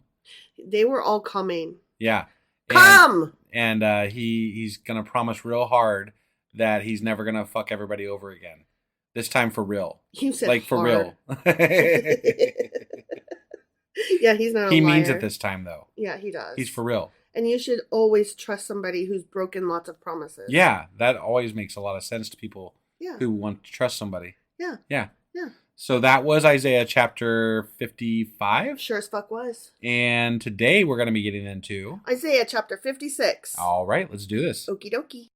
They were all coming. Yeah. Come! And he's going to promise real hard that he's never going to fuck everybody over again. This time for real. You said like for hard. real. Yeah, he's not a He liar. means it this time, though. Yeah, he does. He's for real. And you should always trust somebody who's broken lots of promises. Yeah, that always makes a lot of sense to people who want to trust somebody. Yeah. Yeah. Yeah. So that was Isaiah chapter 55. Sure as fuck was. And today we're going to be getting into Isaiah chapter 56. All right, let's do this. Okie dokie.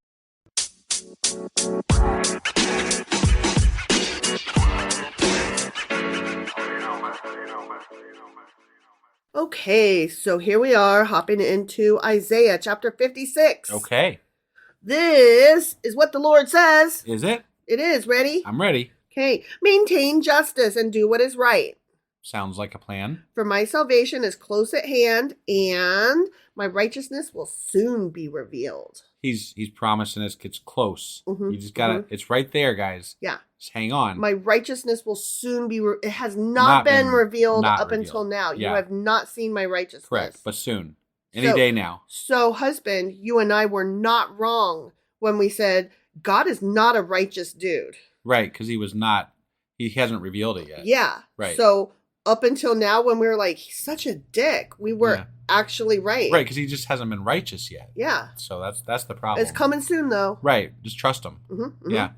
Okay, so here we are hopping into Isaiah chapter 56. Okay. This is what the Lord says. Is it? It is. Ready? I'm ready. Okay. Maintain justice and do what is right. Sounds like a plan. For my salvation is close at hand, and my righteousness will soon be revealed. He's promising us it's close. Mhm, You just gotta. It's right there, guys. Yeah. Just hang on. My righteousness will soon be. It has not been revealed not up revealed. until now. Yeah. You have not seen my righteousness. Correct, but soon, any So- day now. So, husband, you and I were not wrong when we said God is not a righteous dude. Right, because he was not. He hasn't revealed it yet. Yeah. Right. So up until now, when we were like, he's such a dick, we were actually right. Right, because he just hasn't been righteous yet. Yeah. So that's the problem. It's coming soon, though. Right, just trust him. Mm-hmm. Yeah.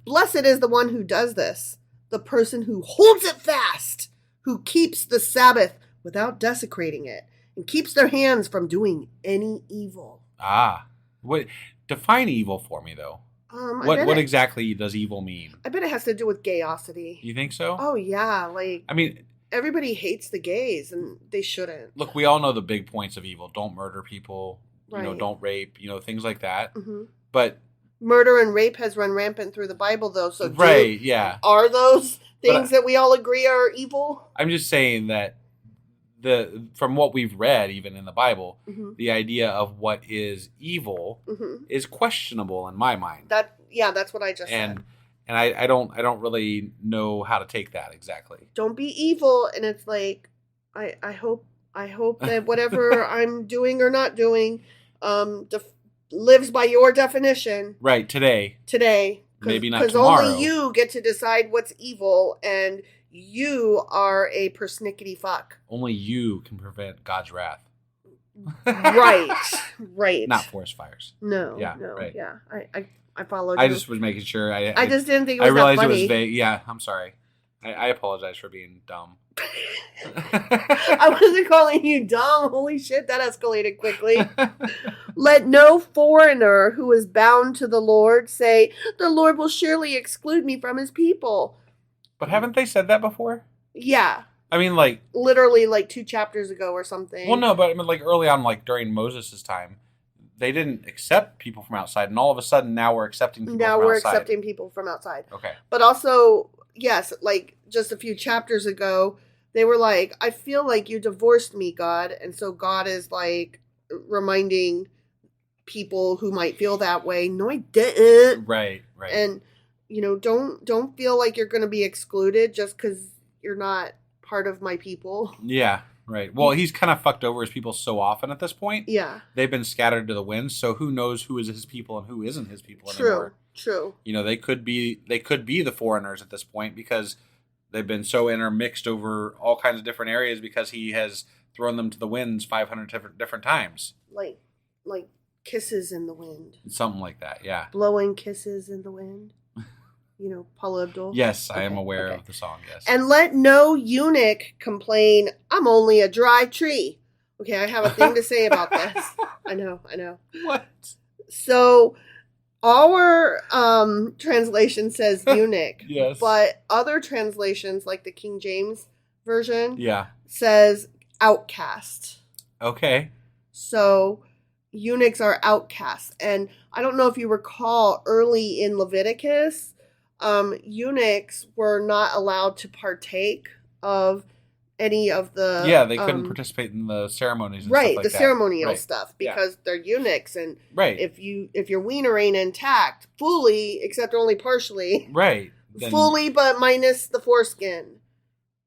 Blessed is the one who does this, the person who holds it fast, who keeps the Sabbath without desecrating it, and keeps their hands from doing any evil. What? Define evil for me, though. What exactly does evil mean? I bet it has to do with gayosity. You think so? Oh, yeah. Like, I mean, everybody hates the gays, and they shouldn't. look, we all know the big points of evil. Don't murder people. Right. Don't rape. Things like that. Mm-hmm. But murder and rape has run rampant through the Bible, though. So, yeah. Are those things that we all agree are evil? I'm just saying that from what we've read, even in the Bible, the idea of what is evil is questionable in my mind. That's what I just said. And I don't really know how to take that exactly. Don't be evil, and it's like I hope that whatever I'm doing or not doing lives by your definition. Right, today. Maybe not tomorrow. Because only you get to decide what's evil, and you are a persnickety fuck. Only you can prevent God's wrath. Right. Not forest fires. No. Right. Yeah. I followed you. I just was making sure. I just didn't think it was I realized that funny. it was vague. Yeah, I'm sorry. I apologize for being dumb. I wasn't calling you dumb. Holy shit, that escalated quickly. Let no foreigner who is bound to the Lord say, the Lord will surely exclude me from his people. But haven't they said that before? Yeah. I mean, like... literally, 2 chapters ago or something. Well, no, but I mean, early on, during Moses' time, they didn't accept people from outside, and all of a sudden, now we're accepting people from outside. Now we're accepting people from outside. Okay. But also, yes, just a few chapters ago, they were like, I feel like you divorced me, God. And so God is, reminding people who might feel that way, no, I didn't. Right. And, don't feel like you're going to be excluded just because you're not part of my people. Yeah. Right. Well, he's kind of fucked over his people so often at this point. Yeah. They've been scattered to the winds, so who knows who is his people and who isn't his people True. anymore. True. You know, they could be the foreigners at this point because they've been so intermixed over all kinds of different areas because he has thrown them to the winds 500 different times. Like kisses in the wind. Something like that, yeah. Blowing kisses in the wind. You know, Paula Abdul. Yes, I am aware of the song, yes. And let no eunuch complain, I'm only a dry tree. Okay, I have a thing to say about this. I know. What? So, our translation says eunuch. Yes. But other translations, like the King James version, says outcast. Okay. So, eunuchs are outcasts. And I don't know if you recall early in Leviticus, eunuchs were not allowed to partake of any of the... Yeah, they couldn't participate in the ceremonies and stuff like the that. ceremonial stuff, because they're eunuchs, and if your wiener ain't intact fully, except only partially... Right. Fully, but minus the foreskin.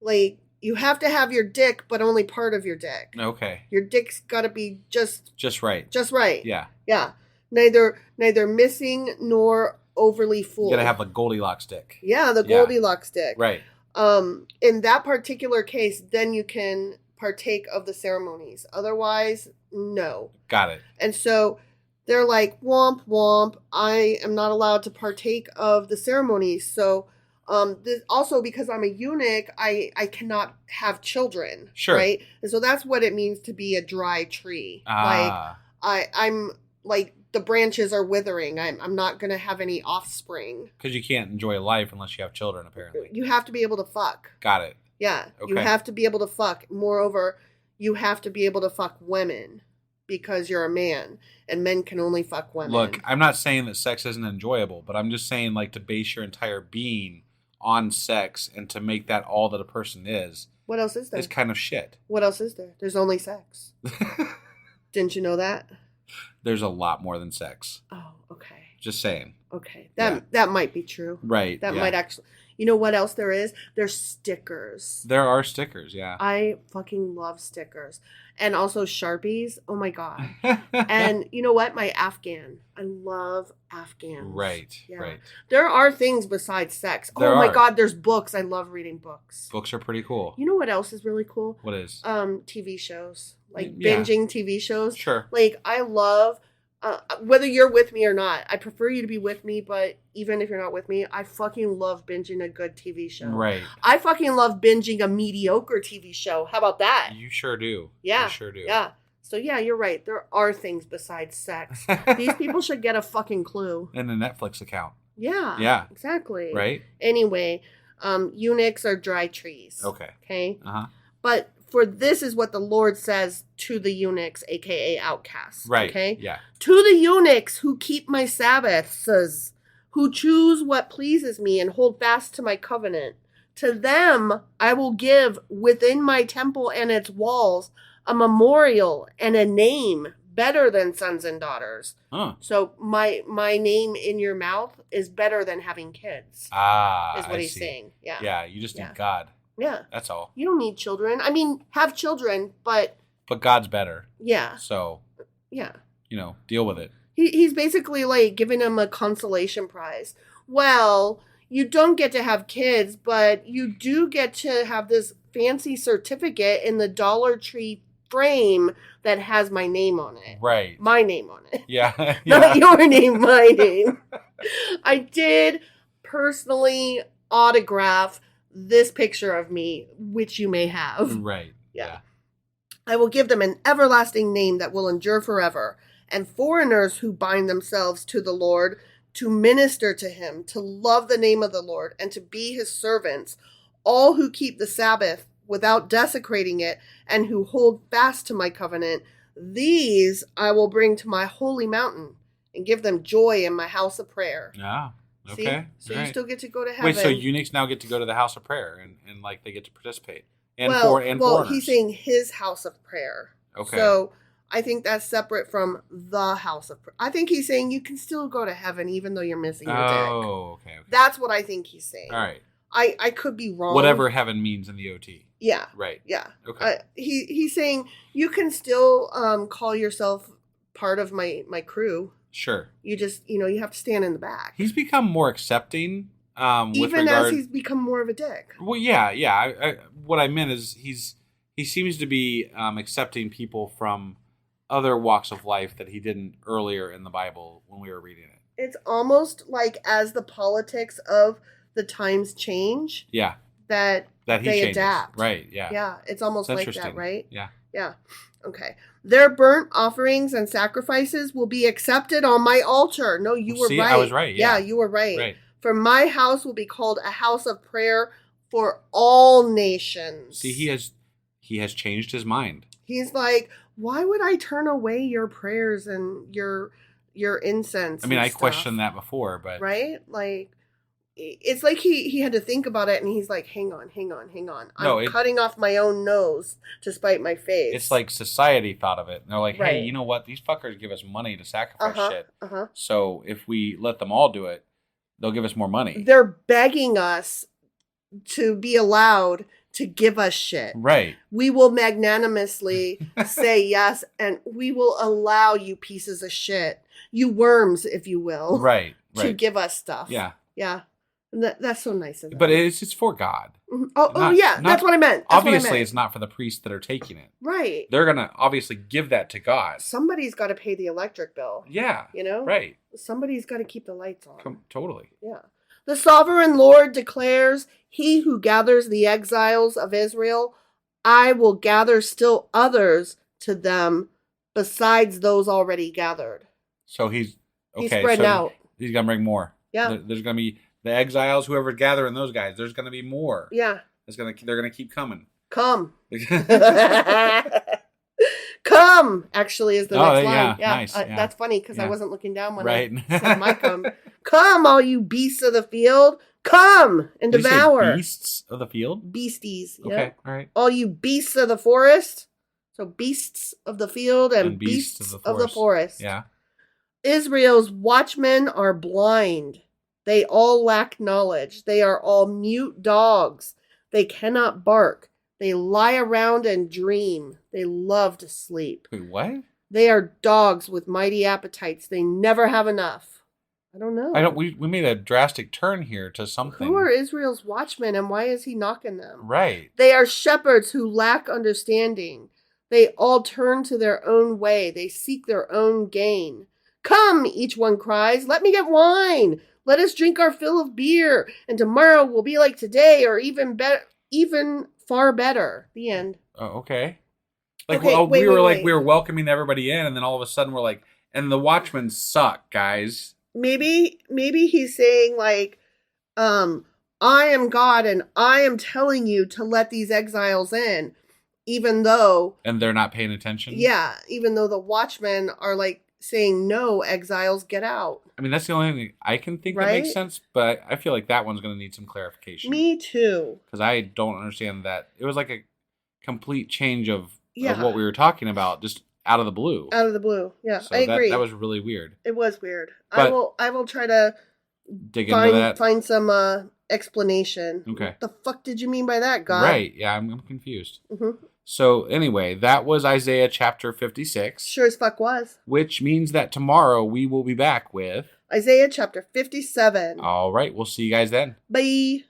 Like, you have to have your dick, but only part of your dick. Okay. Your dick's got to be just right. Just right. Yeah. Yeah. Neither missing nor overly full. You gotta have the Goldilocks dick. Yeah, the Goldilocks dick. Right. In that particular case, then you can partake of the ceremonies. Otherwise, no. Got it. And so they're like, womp womp, I am not allowed to partake of the ceremonies. So also because I'm a eunuch, I cannot have children. Sure. Right? And so that's what it means to be a dry tree. Like I'm like, the branches are withering. I'm not going to have any offspring. Because you can't enjoy life unless you have children, apparently. You have to be able to fuck. Got it. Yeah. Okay. You have to be able to fuck. Moreover, you have to be able to fuck women because you're a man. And men can only fuck women. Look, I'm not saying that sex isn't enjoyable, but I'm just saying, like, to base your entire being on sex and to make that all that a person is. What else is there? Is kind of shit. What else is there? There's only sex. Didn't you know that? There's a lot more than sex. Oh, okay. Just saying. Okay. That might be true. Right. That might actually... You know what else there is? There's stickers. There are stickers, yeah. I fucking love stickers. And also Sharpies. Oh my God. And you know what? My Afghan. I love Afghans. Right. Yeah. Right. There are things besides sex. Oh my God, there's books. I love reading books. Books are pretty cool. You know what else is really cool? What is? TV shows. Like binging TV shows. Sure. Like I love... whether you're with me or not, I prefer you to be with me, but even if you're not with me, I fucking love binging a good TV show. Right. I fucking love binging a mediocre TV show. How about that? You sure do. Yeah. You sure do. Yeah. So yeah, you're right. There are things besides sex. These people should get a fucking clue. And a Netflix account. Yeah. Yeah. Exactly. Right. Anyway, eunuchs are dry trees. Okay. Okay. Uh-huh. But for this is what the Lord says to the eunuchs, aka outcasts. Right. Okay. Yeah. To the eunuchs who keep my Sabbaths, who choose what pleases me and hold fast to my covenant, to them I will give within my temple and its walls a memorial and a name better than sons and daughters. Huh. So my name in your mouth is better than having kids. Is what he's saying. Yeah. Yeah. You just need God. Yeah. That's all. You don't need children. I mean, have children, but God's better. Yeah. So, yeah. Deal with it. He's basically like giving him a consolation prize. Well, you don't get to have kids, but you do get to have this fancy certificate in the Dollar Tree frame that has my name on it. Right. My name on it. Yeah. Not your name, my name. I did personally autograph this picture of me, which you may have. Right. Yeah. I will give them an everlasting name that will endure forever, and foreigners who bind themselves to the Lord to minister to him, to love the name of the Lord, and to be his servants, all who keep the Sabbath without desecrating it, and who hold fast to my covenant, these I will bring to my holy mountain and give them joy in my house of prayer. Yeah. Okay. See? So you still get to go to heaven. Wait, so eunuchs now get to go to the house of prayer and like they get to participate. And well, foreigners. he's saying his house of prayer. Okay. So I think that's separate from the house of prayer. I think he's saying you can still go to heaven even though you're missing your dick. Oh, okay. That's what I think he's saying. All right. I could be wrong. Whatever heaven means in the OT. Yeah. Right. Yeah. Okay. He's saying you can still call yourself part of my crew. Sure. You just, you have to stand in the back. He's become more accepting. With Even regard, as he's become more of a dick. Well, yeah. What I meant is he seems to be accepting people from other walks of life that he didn't earlier in the Bible when we were reading it. It's almost like as the politics of the times change. Yeah. That he they changes. adapt. Right. Yeah. Yeah. It's almost It's like interesting. that, right? Yeah. Yeah. Okay. Their burnt offerings and sacrifices will be accepted on my altar. No, you were See, right. I was right. Yeah, you were right. Right. For my house will be called a house of prayer for all nations. See, he has changed his mind. He's like, why would I turn away your prayers and your incense? I mean, and I stuff? questioned that before, but right? Like, it's like he had to think about it, and he's like, hang on. I'm cutting off my own nose to spite my face. It's like society thought of it. And they're like, Right. hey, you know what? These fuckers give us money to sacrifice shit. Uh-huh. So if we let them all do it, they'll give us more money. They're begging us to be allowed to give us shit. Right. We will magnanimously say yes, and we will allow you pieces of shit, you worms, if you will, Right. to give us stuff. Yeah. Yeah. And that's so nice of them. But it's for God. Mm-hmm. Oh, yeah. That's what I meant. Obviously, it's not for the priests that are taking it. Right. They're going to obviously give that to God. Somebody's got to pay the electric bill. Yeah. Right. Somebody's got to keep the lights on. Totally. Yeah. The sovereign Lord declares, he who gathers the exiles of Israel, I will gather still others to them besides those already gathered. So he's spreading out. He's going to bring more. Yeah. There's going to be the exiles, whoever's gathering those guys. There's going to be more. Yeah. They're going to keep coming. Come. Come, actually, is the next line. Yeah, nice. That's funny because I wasn't looking down when right. I said my come. Come, all you beasts of the field. Come and Did devour. You say beasts of the field? Beasties. Okay, yeah. all right. All you beasts of the forest. So beasts of the field and beasts of the forest. Yeah. Israel's watchmen are blind. They all lack knowledge. They are all mute dogs. They cannot bark. They lie around and dream. They love to sleep. Wait, what? They are dogs with mighty appetites. They never have enough. I don't know. We made a drastic turn here to something. Who are Israel's watchmen and why is he knocking them? Right. They are shepherds who lack understanding. They all turn to their own way. They seek their own gain. Come, each one cries, let me get wine. Let us drink our fill of beer, and tomorrow will be like today, or even far better. The end. Oh, okay. Like, okay, well, we were welcoming everybody in, and then all of a sudden we're like, and the Watchmen suck, guys. Maybe he's saying like, I am God, and I am telling you to let these exiles in, even though. And they're not paying attention. Yeah, even though the Watchmen are like saying no, exiles get out. I mean, that's the only thing I can think that makes sense, but I feel like that one's going to need some clarification. Me too. Because I don't understand that. It was like a complete change of what we were talking about, just out of the blue. Out of the blue, yeah. So I agree. That was really weird. It was weird. But I will try to dig into that. Find some explanation. Okay. What the fuck did you mean by that, God? Right, yeah, I'm confused. Mm-hmm. So anyway, that was Isaiah chapter 56. Sure as fuck was. Which means that tomorrow we will be back with Isaiah chapter 57. All right, we'll see you guys then. Bye.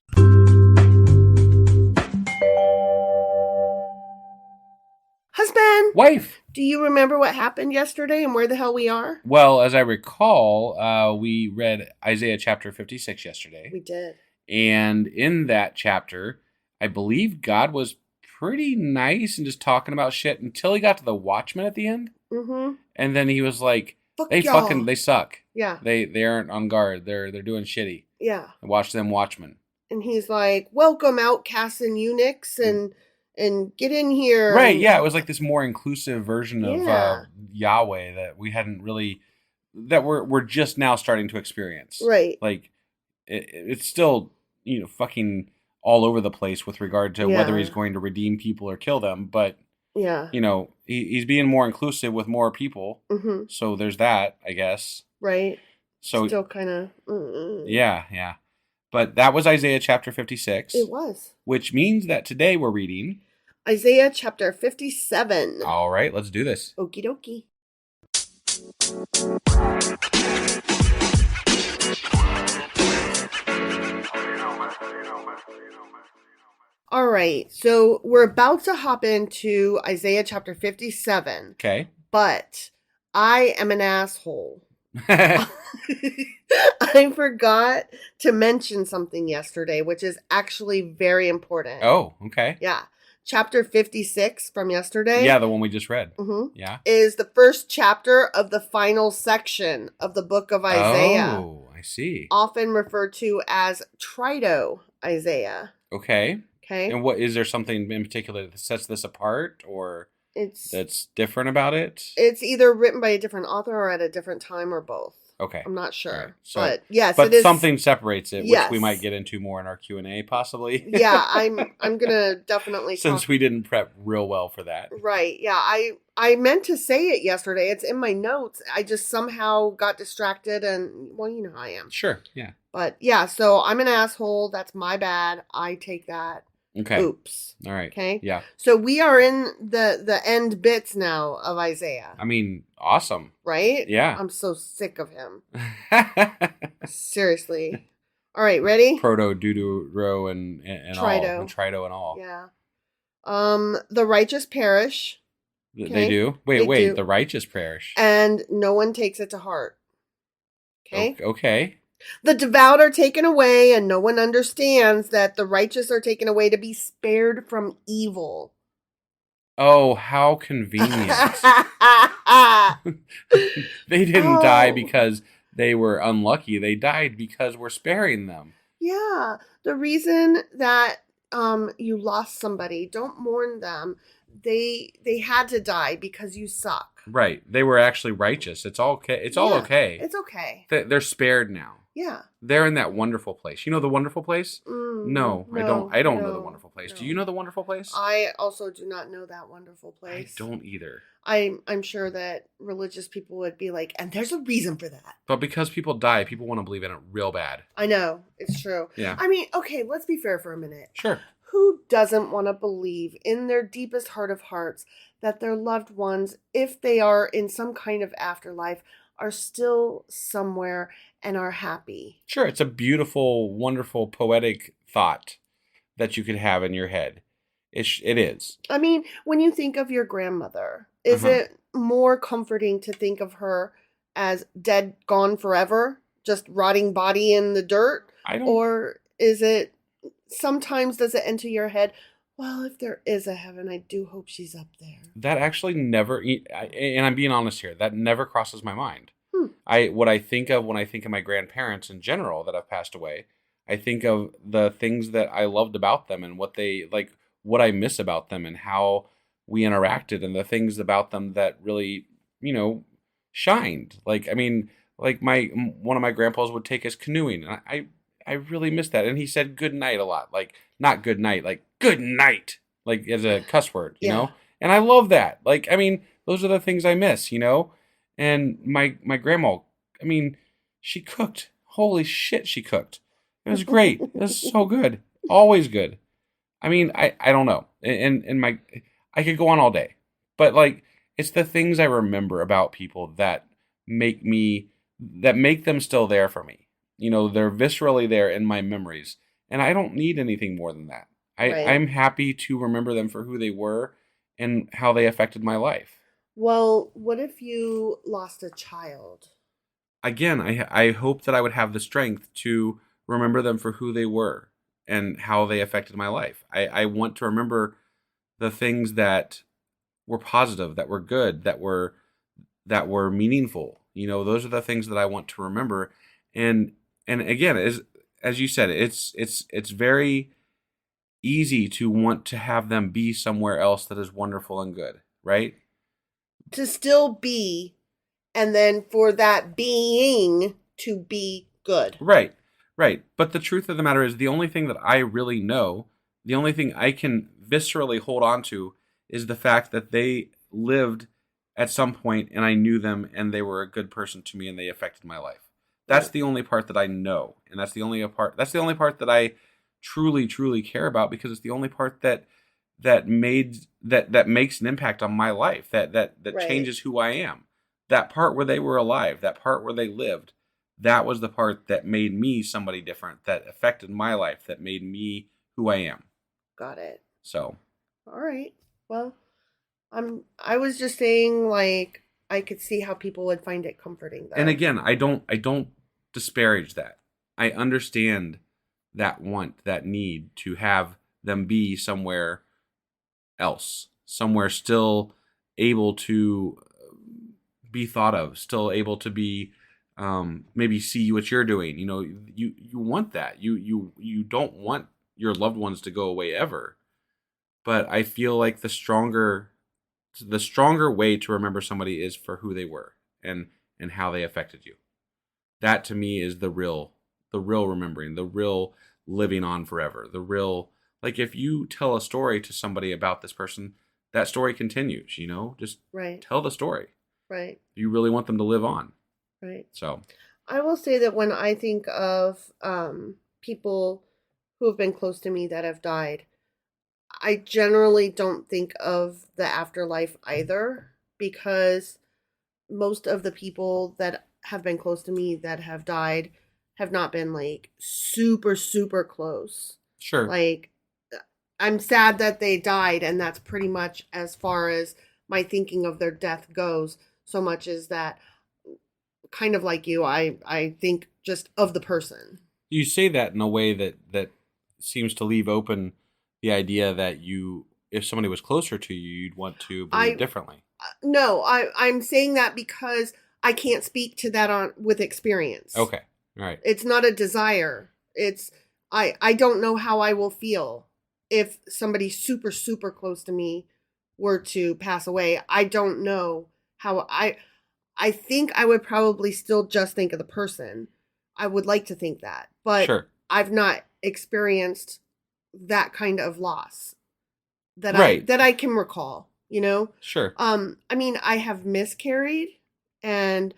Husband! Wife! Do you remember what happened yesterday and where the hell we are? Well, as I recall, we read Isaiah chapter 56 yesterday. We did. And in that chapter, I believe God was pretty nice and just talking about shit until he got to the Watchmen at the end. Mm-hmm. And then he was like, y'all. They suck. Yeah. They aren't on guard. They're doing shitty. Yeah. Watch them, Watchmen. And he's like, welcome outcasts and eunuchs and get in here. Right, yeah. It was like this more inclusive version of Yahweh that we hadn't really, that we're just now starting to experience. Right. Like, it's still, fucking all over the place with regard to whether he's going to redeem people or kill them. But, he's being more inclusive with more people. Mm-hmm. So there's that, I guess. Right. So still kind of. Yeah. But that was Isaiah chapter 56. It was. Which means that today we're reading Isaiah chapter 57. All right, let's do this. Okie dokie. All right, so we're about to hop into Isaiah chapter 57. Okay. But I am an asshole. I forgot to mention something yesterday, which is actually very important. Oh, okay. Yeah. Chapter 56 from yesterday. Yeah, the one we just read. Mm-hmm. Yeah. Is the first chapter of the final section of the book of Isaiah. Oh, I see. Often referred to as Trito Isaiah. Okay. Okay. And what is there something in particular that sets this apart or that's different about it? It's either written by a different author or at a different time or both. Okay. I'm not sure. Right. So, but yes, but it is. something separates it, which Yes. we might get into more in our Q&A possibly. Yeah, I'm gonna definitely Since we didn't prep real well for that. Right. Yeah, I meant to say it yesterday. It's in my notes. I just somehow got distracted and well, you know how I am. Sure. Yeah. But yeah, so I'm an asshole. That's my bad. I take that. Okay. Oops. All right. Okay. Yeah. So we are in the end bits now of Isaiah. I mean, awesome. Right? Yeah. I'm so sick of him. Seriously. All right, ready? Proto, Deutero, and Trito. all. And Trito and all. Yeah. The righteous perish. They Okay. do? They Wait. do. The righteous perish. And no one takes it to heart. Okay? Okay. The devout are taken away, and no one understands that the righteous are taken away to be spared from evil. Oh, how convenient. They didn't die because they were unlucky. They died because we're sparing them. Yeah. The reason that you lost somebody, don't mourn them. They had to die because you suck. Right. They were actually righteous. It's all okay. It's all okay. It's okay. They're spared now. Yeah. They're in that wonderful place. You know the wonderful place? No, I don't. I don't know the wonderful place. No. Do you know the wonderful place? I also do not know that wonderful place. I don't either. I'm sure that religious people would be like, and there's a reason for that. But because people die, people want to believe in it real bad. I know. It's true. Yeah. I mean, okay, let's be fair for a minute. Sure. Who doesn't want to believe in their deepest heart of hearts that their loved ones, if they are in some kind of afterlife, are still somewhere and are happy? Sure. It's a beautiful, wonderful, poetic thought that you could have in your head. It is. I mean, when you think of your grandmother, is it more comforting to think of her as dead, gone forever, just rotting body in the dirt? Or is it, sometimes does it enter your head, well, if there is a heaven, I do hope she's up there? That actually never, and I'm being honest here, that never crosses my mind. What I think of when I think of my grandparents in general that have passed away, I think of the things that I loved about them and what they, like, what I miss about them and how we interacted and the things about them that really, shined. Like, I mean, like one of my grandpas would take us canoeing, and I really miss that. And he said good night a lot, like not good night, like good night, like as a cuss word, you know? And I love that. Like, I mean, those are the things I miss, And my grandma, I mean, she cooked. Holy shit, she cooked. It was great. It was so good. Always good. I mean, I don't know. And I could go on all day. But like, it's the things I remember about people that make them still there for me. They're viscerally there in my memories. And I don't need anything more than that. I'm happy to remember them for who they were and how they affected my life. Well, what if you lost a child? Again, I hope that I would have the strength to remember them for who they were and how they affected my life. I want to remember the things that were positive, that were good, that were meaningful. Those are the things that I want to remember. And again, as you said, it's very easy to want to have them be somewhere else that is wonderful and good, right? To still be, and then for that being to be good. Right. But the truth of the matter is, the only thing that I really know, the only thing I can viscerally hold on to is the fact that they lived at some point and I knew them and they were a good person to me and they affected my life. That's the only part that I know, and that's the only part that I truly, truly care about, because it's the only part that makes an impact on my life, that Right. changes who I am. That part where they were alive, that part where they lived, that was the part that made me somebody different, that affected my life, that made me who I am. Got it. So, all right. Well, I was just saying, like, I could see how people would find it comforting, though. and again, I don't disparage that. I understand that want, that need to have them be somewhere else, somewhere still able to be thought of, still able to be maybe see what you're doing. You know, you want that. You don't want your loved ones to go away ever. But I feel like the stronger way to remember somebody is for who they were and how they affected you. That to me is the real remembering, the real living on forever, the real, like, if you tell a story to somebody about this person, that story continues, you know, just Right. tell the story. Right. You really want them to live on. Right. So I will say that when I think of people who have been close to me that have died, I generally don't think of the afterlife either, because most of the people that have been close to me that have died have not been like super, super close. sure. Like, I'm sad that they died, and that's pretty much as far as my thinking of their death goes, so much as that, kind of like you, I think just of the person. You say that in a way that seems to leave open the idea that if somebody was closer to you, you'd want to believe differently. No, I'm saying that because I can't speak to that with experience. Okay. All right. It's not a desire. It's I don't know how I will feel if somebody super, super close to me were to pass away. I don't know how I think I would probably still just think of the person. I would like to think that, but Sure. I've not experienced that kind of loss that Right. I can recall, you know? Sure. I mean, I have miscarried, and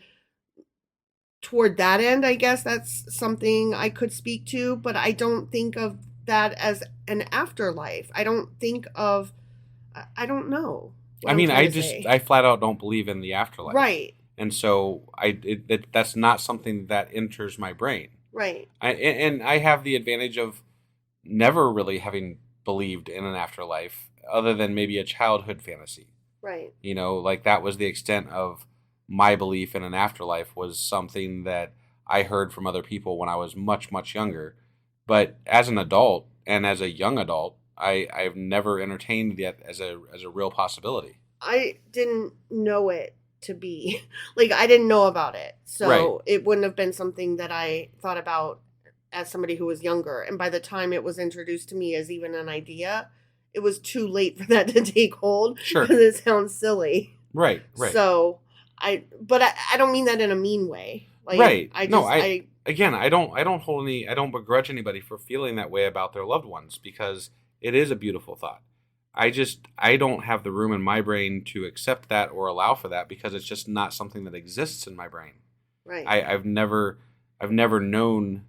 toward that end, I guess that's something I could speak to, but I don't think of that as an afterlife. I don't think of, I don't know. I mean, I flat out don't believe in the afterlife. Right. And so that's not something that enters my brain. Right. And I have the advantage of never really having believed in an afterlife, other than maybe a childhood fantasy. Right. You know, like, that was the extent of my belief in an afterlife, was something that I heard from other people when I was much, much younger. But as an adult, and as a young adult, I've never entertained that as a real possibility. I didn't know it to be. Like, I didn't know about it. So Right. It wouldn't have been something that I thought about as somebody who was younger. And by the time it was introduced to me as even an idea, it was too late for that to take hold. Sure. Because it sounds silly. Right, right. So I don't mean that in a mean way. Like, Right. I don't begrudge anybody for feeling that way about their loved ones, because it is a beautiful thought. I don't have the room in my brain to accept that or allow for that, because it's just not something that exists in my brain. Right. I've never known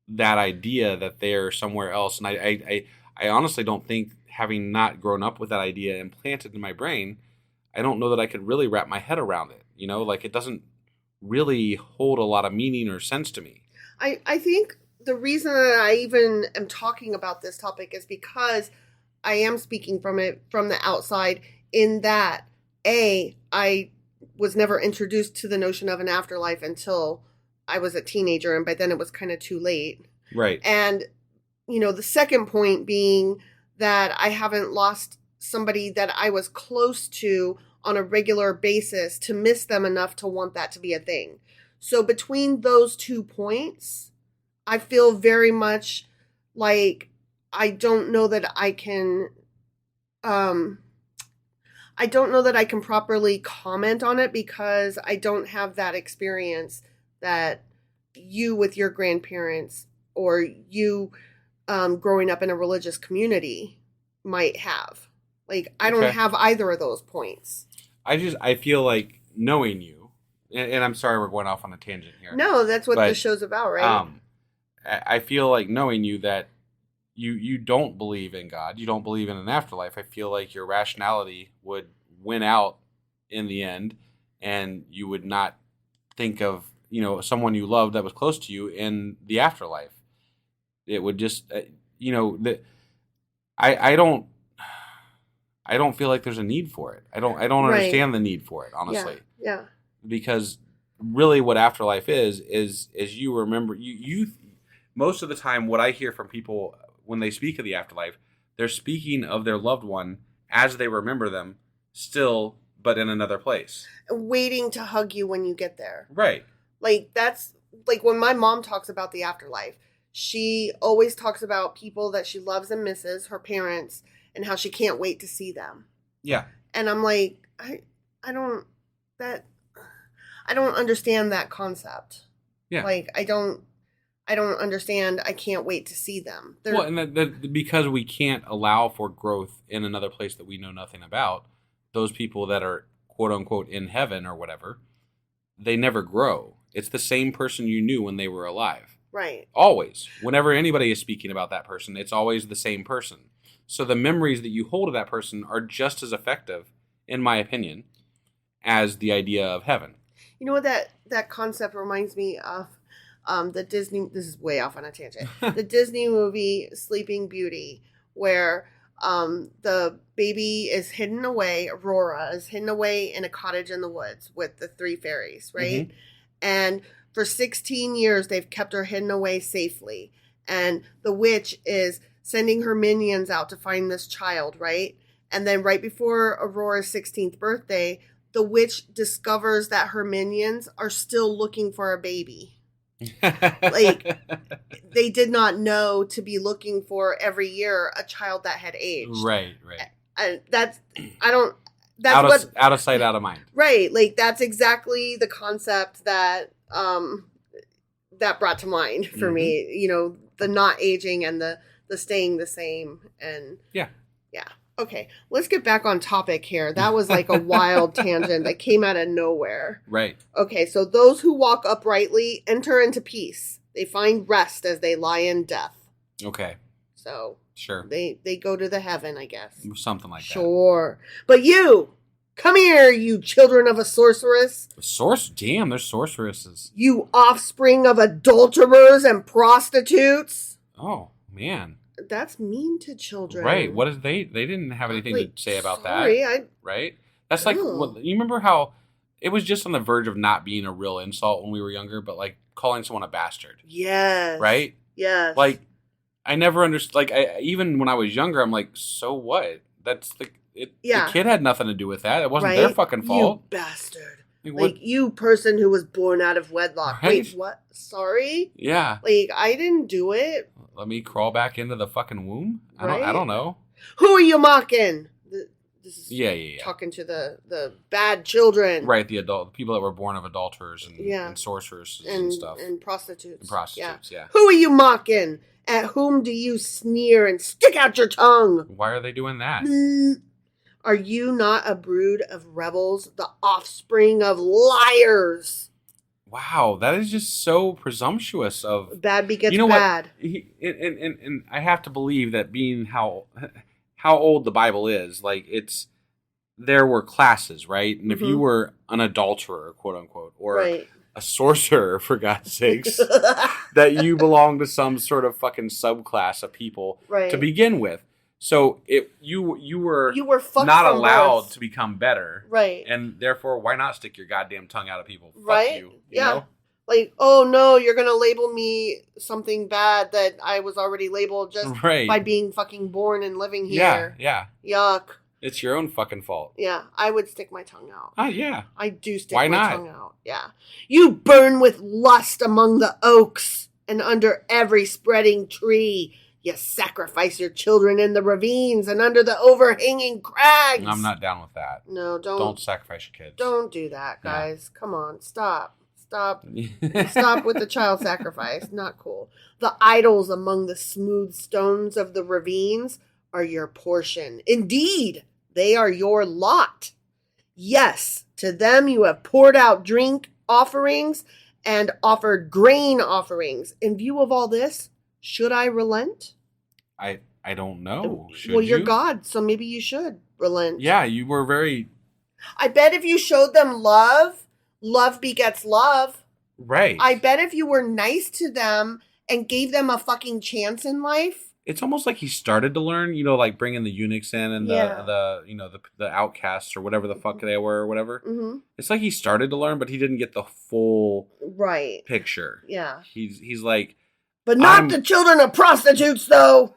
that idea that they're somewhere else, and I honestly don't think, having not grown up with that idea implanted in my brain, I don't know that I could really wrap my head around it. You know, like, it doesn't really hold a lot of meaning or sense to me. I think the reason that I even am talking about this topic is because I am speaking from the outside, in that I was never introduced to the notion of an afterlife until I was a teenager, and by then it was kind of too late. Right. And, you know, the second point being that I haven't lost somebody that I was close to on a regular basis to miss them enough to want that to be a thing. So between those 2 points, I feel very much like I don't know that I can properly comment on it, because I don't have that experience that you with your grandparents, or you growing up in a religious community, might have. Like, I don't have either of those points. I feel like, knowing you and I'm sorry we're going off on a tangent here. No, that's what But, the show's about, right? I feel like knowing you that you don't believe in God, you don't believe in an afterlife, I feel like your rationality would win out in the end, and you would not think of, someone you loved that was close to you in the afterlife. It would just, I don't feel like there's a need for it. I don't Right. understand the need for it, honestly. Yeah. Because really what afterlife is you remember you most of the time what I hear from people when they speak of the afterlife, they're speaking of their loved one as they remember them still, but in another place. Waiting to hug you when you get there. Right. Like, that's like when my mom talks about the afterlife, she always talks about people that she loves and misses, her parents, and how she can't wait to see them. Yeah. And I'm like, I don't understand that concept. Yeah. Like, I don't understand. I can't wait to see them. Well, and because we can't allow for growth in another place that we know nothing about, those people that are quote unquote in heaven or whatever, they never grow. It's the same person you knew when they were alive. Right. Always. Whenever anybody is speaking about that person, it's always the same person. So the memories that you hold of that person are just as effective, in my opinion, as the idea of heaven. You know what that concept reminds me of? The Disney, this is way off on a tangent, the Disney movie Sleeping Beauty, where the baby is hidden away, Aurora is hidden away in a cottage in the woods with the three fairies, right? Mm-hmm. And for 16 years, they've kept her hidden away safely. And the witch is sending her minions out to find this child, right? And then right before Aurora's 16th birthday, the witch discovers that her minions are still looking for a baby. Like, they did not know to be looking for every year a child that had aged. Right. And that's out of sight, out of mind. Right. Like, that's exactly the concept that that brought to mind for me. The not aging and the staying the same. And yeah. Okay, let's get back on topic here. That was like a wild tangent that came out of nowhere. Right. Okay, so those who walk uprightly enter into peace. They find rest as they lie in death. Okay. So sure. They go to the heaven, I guess. Something like that. Sure. But you, come here, you children of a sorceress. Damn, they're sorceresses. You offspring of adulterers and prostitutes. Oh, man. That's mean to children. Right. What is they didn't have anything to say about that. Right? That's like, you remember how it was just on the verge of not being a real insult when we were younger, but like calling someone a bastard. Yes. Right? Yes. Like, I never understood, like, even when I was younger, I'm like, so what? That's the kid had nothing to do with that. It wasn't their fucking fault. You bastard. Like, you person who was born out of wedlock. Right? Wait, what? Sorry? Yeah. Like, I didn't do it. Let me crawl back into the fucking womb? I don't know. Who are you mocking? This is yeah. Talking to the bad children. Right, the people that were born of adulterers and sorcerers and stuff. And prostitutes. Yeah. Who are you mocking? At whom do you sneer and stick out your tongue? Why are they doing that? Are you not a brood of rebels, the offspring of liars? Wow, that is just so presumptuous of... Bad begets What? bad. And I have to believe that being how old the Bible is, like, there were classes, right? And if you were an adulterer, quote unquote, or a sorcerer, for God's sakes, that you belong to some sort of fucking subclass of people to begin with. So you were not allowed to become better, right? And therefore, why not stick your goddamn tongue out of people? Right? Fuck you, you know? Like, oh no, you're gonna label me something bad that I was already labeled just by being fucking born and living here. Yeah. Yuck. It's your own fucking fault. Yeah, I would stick my tongue out. Yeah. I do stick my tongue out. Yeah. You burn with lust among the oaks and under every spreading tree. You sacrifice your children in the ravines and under the overhanging crags. I'm not down with that. No, don't sacrifice your kids. Don't do that, guys. Yeah. Come on, stop with the child sacrifice. Not cool. The idols among the smooth stones of the ravines are your portion. Indeed, they are your lot. Yes, to them you have poured out drink offerings and offered grain offerings. In view of all this, should I relent? I don't know. Should well, you're you? God, so maybe you should relent. Yeah, you were very... I bet if you showed them love, love begets love. Right. I bet if you were nice to them and gave them a fucking chance in life. It's almost like he started to learn, like bringing the eunuchs in and the outcasts or whatever the fuck they were or whatever. Mm-hmm. It's like he started to learn, but he didn't get the full picture. Yeah. He's like... But not the children of prostitutes, though.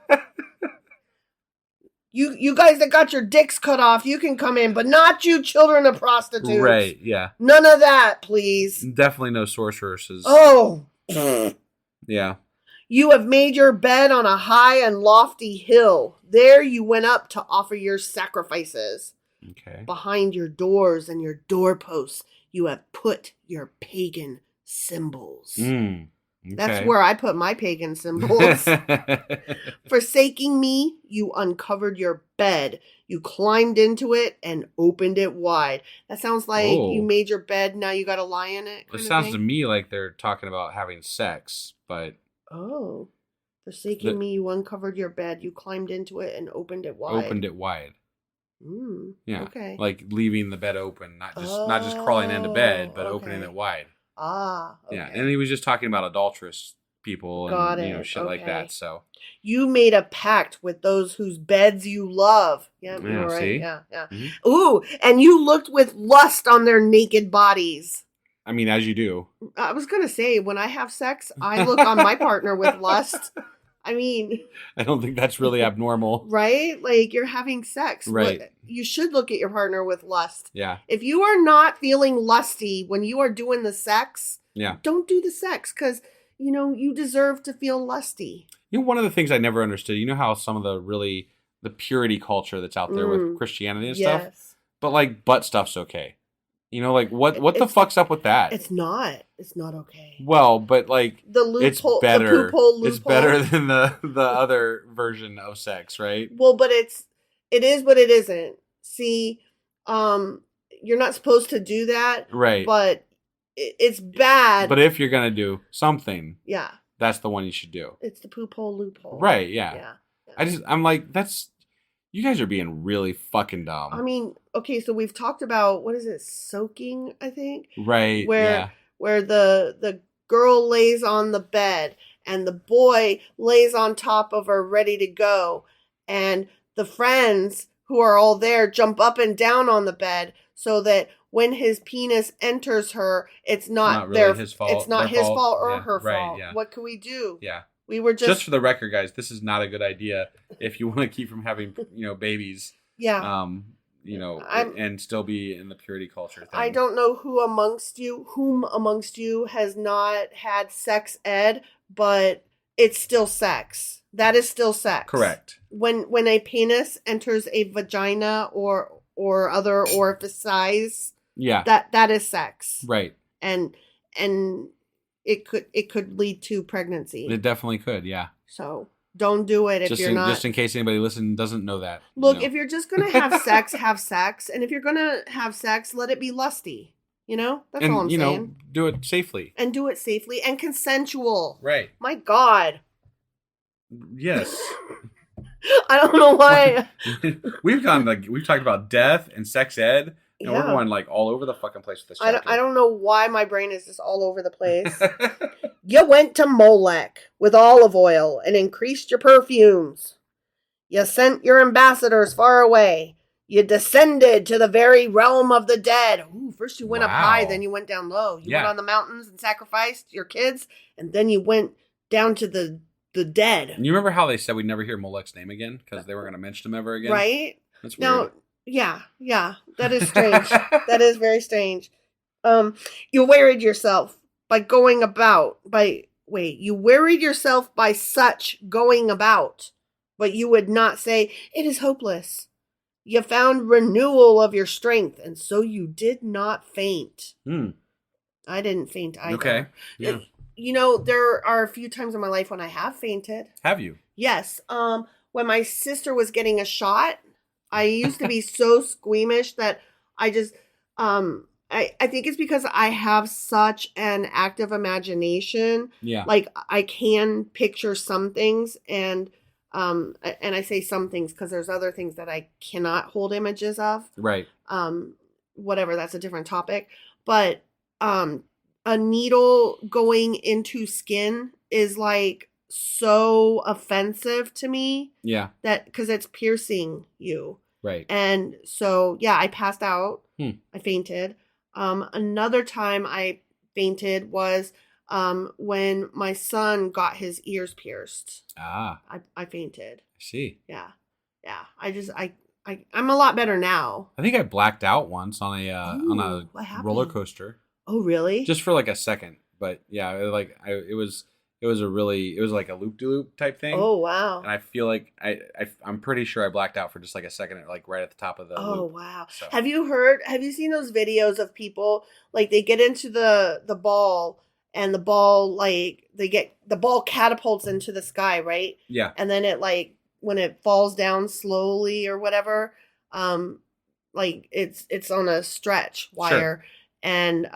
You guys that got your dicks cut off, you can come in, but not you children of prostitutes. Right, yeah. None of that, please. Definitely no sorceresses. Oh. Yeah. You have made your bed on a high and lofty hill. There you went up to offer your sacrifices. Okay. Behind your doors and your doorposts, you have put your pagan symbols. Okay. That's where I put my pagan symbols. Forsaking me, you uncovered your bed. You climbed into it and opened it wide. That sounds like you made your bed, now you got to lie in it. It sounds to me like they're talking about having sex, but... Oh. Forsaking me, you uncovered your bed. You climbed into it and opened it wide. Opened it wide. Yeah. Okay. Like leaving the bed open, not just crawling into bed, but opening it wide. Ah, okay. Yeah, and he was just talking about adulterous people and shit like that. So you made a pact with those whose beds you love. Yeah, yeah, right. see? Yeah. Mm-hmm. Ooh, and you looked with lust on their naked bodies. I mean, as you do. I was gonna say, when I have sex, I look on my partner with lust. I mean, I don't think that's really abnormal. Right? Like, you're having sex. Right. You should look at your partner with lust. Yeah. If you are not feeling lusty when you are doing the sex, don't do the sex because, you deserve to feel lusty. One of the things I never understood, how some of the purity culture that's out there with Christianity and stuff, but like butt stuff's okay. What the fuck's up with that? It's not okay. Well, but like the loophole, it's better. The loophole. It's better than the other version of sex, right? Well, but it is, but it isn't. See, you're not supposed to do that, right? But it's bad. But if you're gonna do something, that's the one you should do. It's the poop hole loophole, right? Yeah. I'm like, you guys are being really fucking dumb. I mean, okay, so we've talked about, what is it, soaking, I think? Right, where the girl lays on the bed and the boy lays on top of her ready to go. And the friends who are all there jump up and down on the bed so that when his penis enters her, it's not really his fault. It's not his fault or her fault. Yeah. What can we do? Yeah. We were just for the record, guys, this is not a good idea if you want to keep from having, babies. Yeah. And still be in the purity culture thing. I don't know whom amongst you has not had sex ed, but it's still sex. That is still sex. Correct. When a penis enters a vagina or other orifice, that is sex. Right. And it could lead to pregnancy. It definitely could, yeah. So don't do it if you're not. Just in case anybody listening doesn't know that. Look, if you're just gonna have sex, have sex, and if you're gonna have sex, let it be lusty. That's all I'm saying. Do it safely. And do it safely and consensual. Right. My God. Yes. I don't know why. We've talked about death and sex ed. And we're going all over the fucking place with this chapter. I don't know why my brain is just all over the place. You went to Molech with olive oil and increased your perfumes. You sent your ambassadors far away. You descended to the very realm of the dead. Ooh, first you went up high, then you went down low. You went on the mountains and sacrificed your kids, and then you went down to the dead. And you remember how they said we'd never hear Molech's name again because they weren't going to mention him ever again? Right? That's weird. Now, yeah, that is strange. That is very strange. You wearied yourself by going about, you wearied yourself by such going about, but you would not say, it is hopeless. You found renewal of your strength, and so you did not faint. I didn't faint either. Okay. Yeah. There are a few times in my life when I have fainted. Have you? Yes. When my sister was getting a shot, I used to be so squeamish that I just, I think it's because I have such an active imagination. Yeah. Like I can picture some things and I say some things because there's other things that I cannot hold images of. Right. Whatever, that's a different topic. But a needle going into skin is like so offensive to me. Yeah. That because it's piercing you. Right. And so, yeah, I passed out. I fainted. Another time I fainted was when my son got his ears pierced. Ah. I fainted. I see. Yeah. I'm a lot better now. I think I blacked out once on a what happened? roller coaster. Oh, really? Just for like a second. But yeah, it was like a loop-de-loop type thing. Oh, wow. And I feel like I'm pretty sure I blacked out for just like a second, like right at the top of the Oh, loop. wow. So. Have you seen those videos of people, like they get into the ball and the ball, like the ball catapults into the sky, right? Yeah. And then it like, when it falls down slowly or whatever, like it's on a stretch wire. Sure. And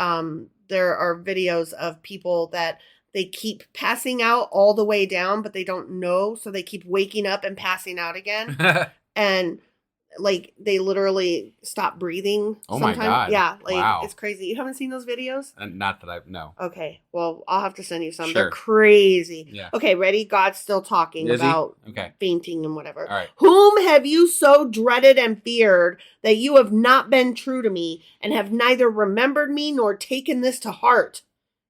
there are videos of people that they keep passing out all the way down, but they don't know. So they keep waking up and passing out again. And like they literally stop breathing. Oh sometimes. My God. Yeah. Like wow. It's crazy. You haven't seen those videos? Not that no. Okay. Well, I'll have to send you some. Sure. They're crazy. Yeah. Okay. Ready? God's still talking Is about okay. fainting and whatever. All right. Whom have you so dreaded and feared that you have not been true to me and have neither remembered me nor taken this to heart?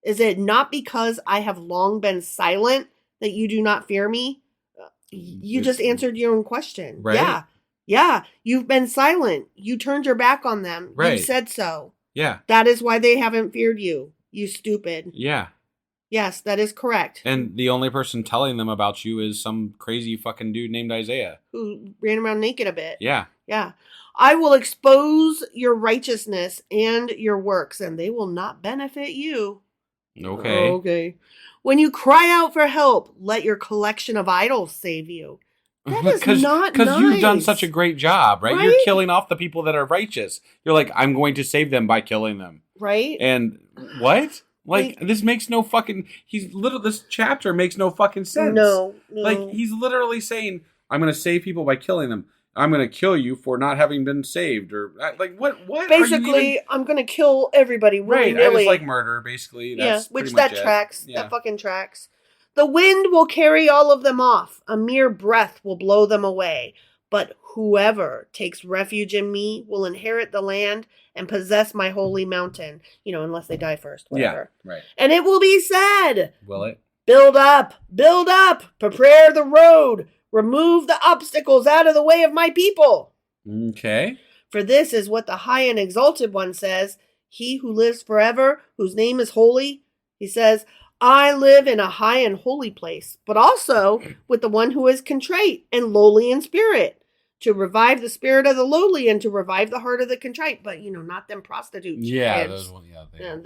Is it not because I have long been silent that you do not fear me? You just answered your own question. Right. Yeah. Yeah. You've been silent. You turned your back on them. Right. You said so. Yeah. That is why they haven't feared you. You stupid. Yeah. Yes, that is correct. And the only person telling them about you is some crazy fucking dude named Isaiah. Who ran around naked a bit. Yeah. Yeah. I will expose your righteousness and your works, and they will not benefit you. Okay. Okay. When you cry out for help, let your collection of idols save you. That is not nice. Because you've done such a great job, right? Right? You're killing off the people that are righteous. You're like, I'm going to save them by killing them. Right? And what? Like this makes no fucking... This chapter makes no fucking sense. No. Like, he's literally saying, I'm going to save people by killing them. I'm going to kill you for not having been saved. Or, like, what? Basically, I'm going to kill everybody willy-nilly. Right, I just like murder, basically. That's which pretty that much tracks. Yeah. That fucking tracks. The wind will carry all of them off. A mere breath will blow them away. But whoever takes refuge in me will inherit the land and possess my holy mountain. Unless they die first. Whatever. Yeah, right. And it will be said. Will it? Build up, prepare the road, remove the obstacles out of the way of my people. Okay. For this is what the high and exalted one says, he who lives forever, whose name is holy. He says, I live in a high and holy place, but also with the one who is contrite and lowly in spirit, to revive the spirit of the lowly and to revive the heart of the contrite. But, not them prostitutes. Yeah, kids. those ones. Yeah,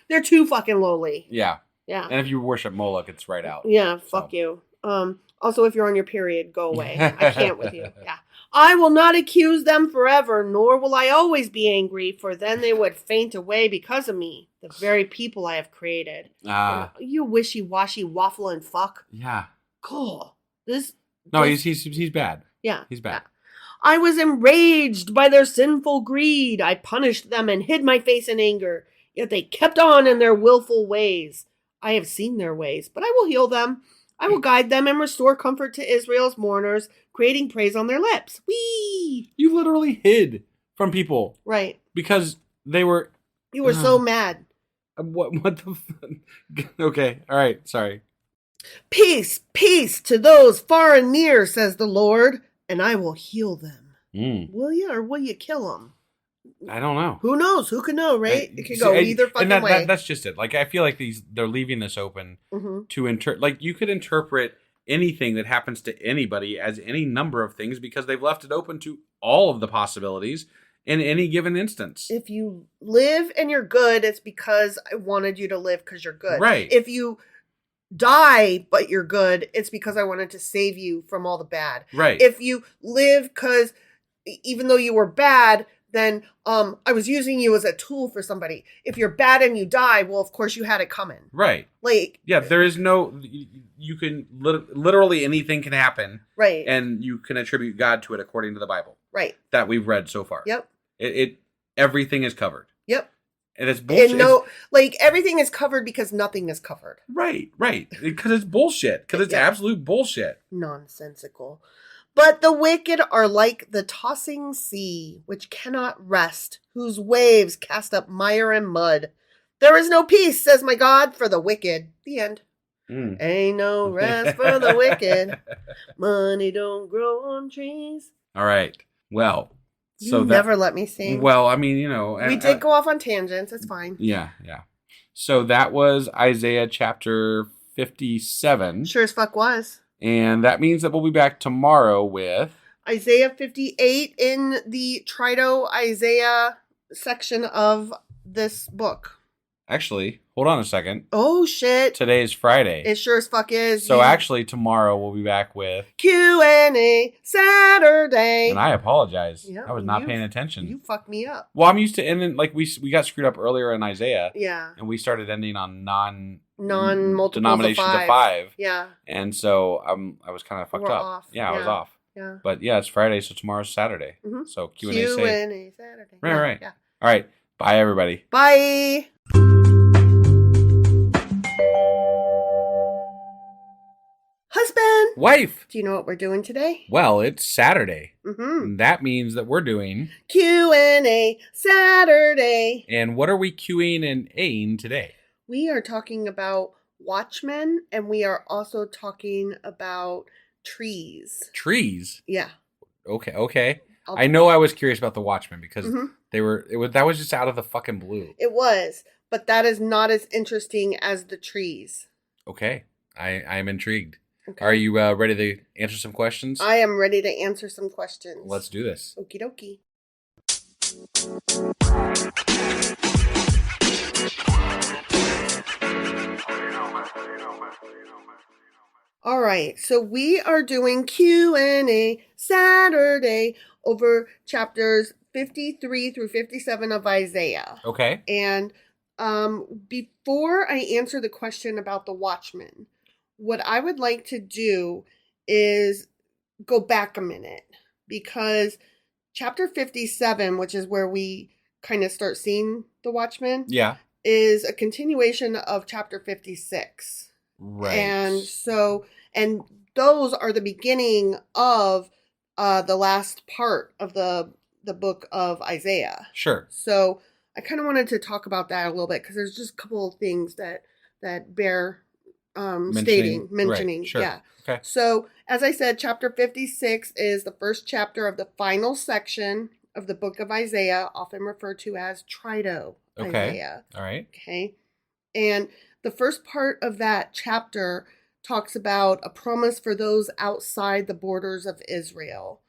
they're too fucking lowly. Yeah. Yeah. And if you worship Moloch, it's right out. Yeah, fuck you. Also, if you're on your period, go away. I can't with you. Yeah. I will not accuse them forever, nor will I always be angry, for then they would faint away because of me, the very people I have created. You wishy-washy waffle and fuck. Yeah. Cool. He's bad. Yeah. He's bad. I was enraged by their sinful greed. I punished them and hid my face in anger, yet they kept on in their willful ways. I have seen their ways, but I will heal them. I will guide them and restore comfort to Israel's mourners, creating praise on their lips. Whee! You literally hid from people. Right. Because they were... You were so mad. What the... Okay, all right, sorry. Peace to those far and near, says the Lord, and I will heal them. Will you, or will you kill them? I don't know. Who knows? Who can know, right? It could go either fucking way. That's just it. Like, I feel like they're leaving this open to interpret. Like, you could interpret anything that happens to anybody as any number of things because they've left it open to all of the possibilities in any given instance. If you live and you're good, it's because I wanted you to live because you're good. Right. If you die but you're good, it's because I wanted to save you from all the bad. Right. If you live because even though you were bad, then I was using you as a tool for somebody. If you're bad and you die, well, of course you had it coming. Right. Like, yeah, there is no, you can, literally anything can happen. Right. And you can attribute God to it according to the Bible. Right. That we've read so far. Yep. Everything is covered. Yep. And it's bullshit. And like everything is covered because nothing is covered. Right. Because it's bullshit. Because it's absolute bullshit. Nonsensical. But the wicked are like the tossing sea, which cannot rest, whose waves cast up mire and mud. There is no peace, says my God, for the wicked. The end. Ain't no rest for the wicked. Money don't grow on trees. All right. Well. You never let me sing. Well, I mean, we did go off on tangents. It's fine. Yeah. So that was Isaiah chapter 57. Sure as fuck was. And that means that we'll be back tomorrow with Isaiah 58 in the Trito Isaiah section of this book. Actually, hold on a second. Oh, shit. Today is Friday. It sure as fuck is. So actually, tomorrow we'll be back with Q&A Saturday. And I apologize. Yeah, I was not paying attention. You fucked me up. Well, I'm used to ending, like we got screwed up earlier in Isaiah. Yeah. And we started ending on non-multiples denominations of 5. Yeah. And so I was kind of fucked up. Off. Yeah, I was off. Yeah. But yeah, it's Friday, so tomorrow's Saturday. Mm-hmm. So Q&A Saturday. Right. Yeah. All right. Bye, everybody. Bye. Husband. Wife. Do you know what we're doing today? Well, it's Saturday. Mm-hmm. That means that we're doing Q&A Saturday. And what are we Qing and Aing today? We are talking about Watchmen, and we are also talking about trees. Trees? Yeah. Okay. I know I was curious about the Watchmen because that was just out of the fucking blue. It was, but that is not as interesting as the trees. Okay. I'm intrigued. Okay. Are you ready to answer some questions? I am ready to answer some questions. Let's do this. Okie dokie. All right, so we are doing Q&A Saturday over chapters 53 through 57 of Isaiah. Okay. And before I answer the question about the Watchmen, what I would like to do is go back a minute, because chapter 57, which is where we kind of start seeing the Watchmen, is a continuation of chapter 56. Right. And those are the beginning of the last part of the book of Isaiah. Sure. So I kind of wanted to talk about that a little bit, because there's just a couple of things that bear mentioning. Right. Sure. Yeah. Okay. So as I said, chapter 56 is the first chapter of the final section of the book of Isaiah, often referred to as Trito Isaiah. All right. Okay. And the first part of that chapter talks about a promise for those outside the borders of Israel.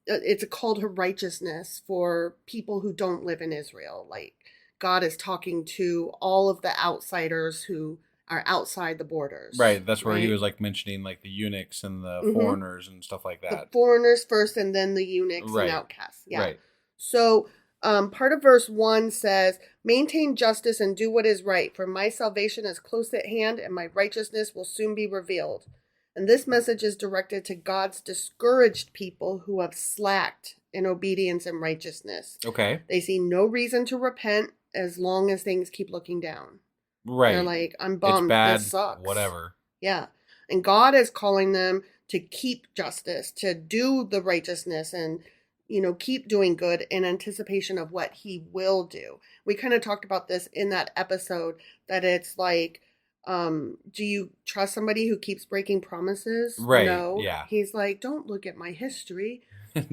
It's a call to righteousness for people who don't live in Israel. Like, God is talking to all of the outsiders who are outside the borders. Right. That's where he was like mentioning like the eunuchs and the foreigners and stuff like that. The foreigners first, and then the eunuchs and outcasts. Yeah. Right. So part of verse 1 says, "Maintain justice and do what is right, for my salvation is close at hand and my righteousness will soon be revealed." And this message is directed to God's discouraged people who have slacked in obedience and righteousness. Okay. They see no reason to repent as long as things keep looking down. Right. They're like, I'm bummed. It's bad. This sucks. Whatever. Yeah. And God is calling them to keep justice, to do the righteousness, and, keep doing good in anticipation of what he will do. We kind of talked about this in that episode, that it's like, do you trust somebody who keeps breaking promises? Right. No. Yeah. He's like, don't look at my history.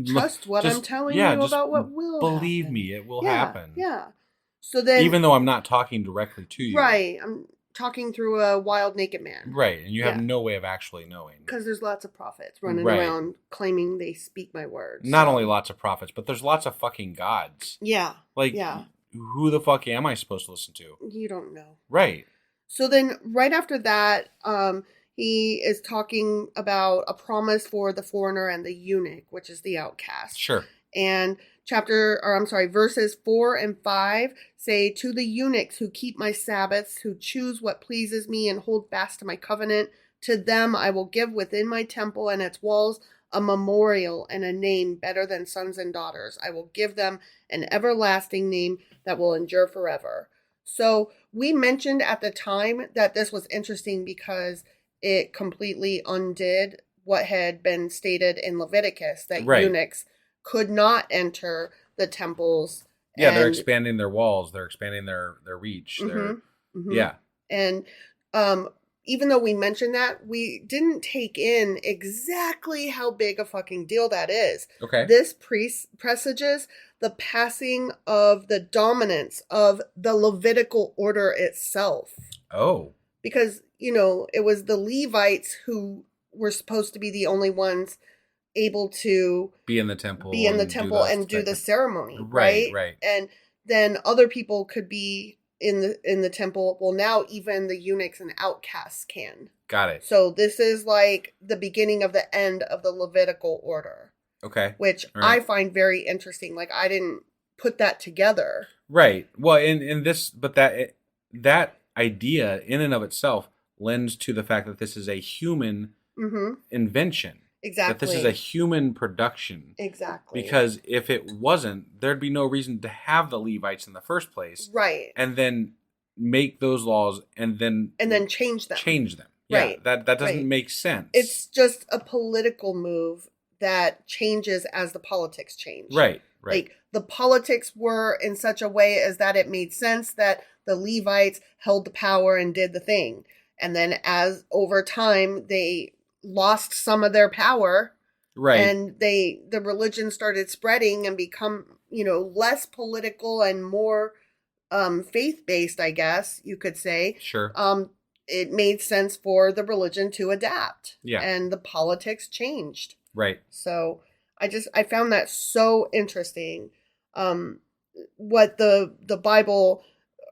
Trust what I'm telling you about what will believe happen. me, it will happen. Yeah. So then, even though I'm not talking directly to you. Right. I'm talking through a wild naked man. Right. And you have no way of actually knowing. Because there's lots of prophets running around claiming they speak my words. Not only lots of prophets, but there's lots of fucking gods. Yeah. Like, who the fuck am I supposed to listen to? You don't know. Right. So then right after that, he is talking about a promise for the foreigner and the eunuch, which is the outcast. Sure. And verses 4 and 5 say, "To the eunuchs who keep my Sabbaths, who choose what pleases me and hold fast to my covenant, to them I will give within my temple and its walls a memorial and a name better than sons and daughters. I will give them an everlasting name that will endure forever." So we mentioned at the time that this was interesting because it completely undid what had been stated in Leviticus, that Right. eunuchs could not enter the temples. Yeah, they're and- expanding their walls. They're expanding their reach. Mhm, mhm. Yeah. And even though we mentioned that, we didn't take in exactly how big a fucking deal that is. Okay. This presages the passing of the dominance of the Levitical order itself. Oh. Because, it was the Levites who were supposed to be the only ones able to Be in the temple. and do the ceremony, right? Right. And then other people could be in the temple. Well, now even the eunuchs and outcasts can. Got it. So this is like the beginning of the end of the Levitical order, Okay. which Right. I find very interesting. Like, I didn't put that together. Right. Well, in this, but that idea in and of itself lends to the fact that this is a human Mm-hmm. invention. Exactly. That this is a human production. Exactly. Because if it wasn't, there'd be no reason to have the Levites in the first place. Right. And then make those laws and then change them. Right. Yeah, that doesn't Right. make sense. It's just a political move that changes as the politics change. Right. Like, the politics were in such a way as that it made sense that the Levites held the power and did the thing. And then as over time they lost some of their power. Right. And the religion started spreading and become, less political and more faith-based, I guess you could say. Sure. It made sense for the religion to adapt. Yeah. And the politics changed. Right. So I found that so interesting. What the Bible,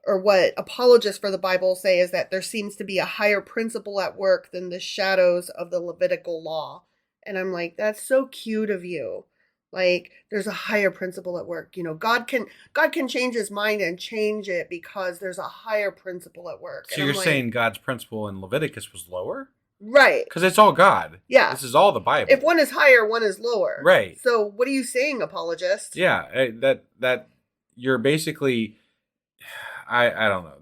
or what apologists for the Bible say, is that there seems to be a higher principle at work than the shadows of the Levitical law. And I'm like, that's so cute of you. Like, there's a higher principle at work. God can change his mind and change it because there's a higher principle at work. So And you're I'm saying God's principle in Leviticus was lower? right. Because it's all God. Yeah. This is all the Bible. If one is higher, one is lower. Right. So what are you saying, apologist? Yeah. That you're basically, I don't know.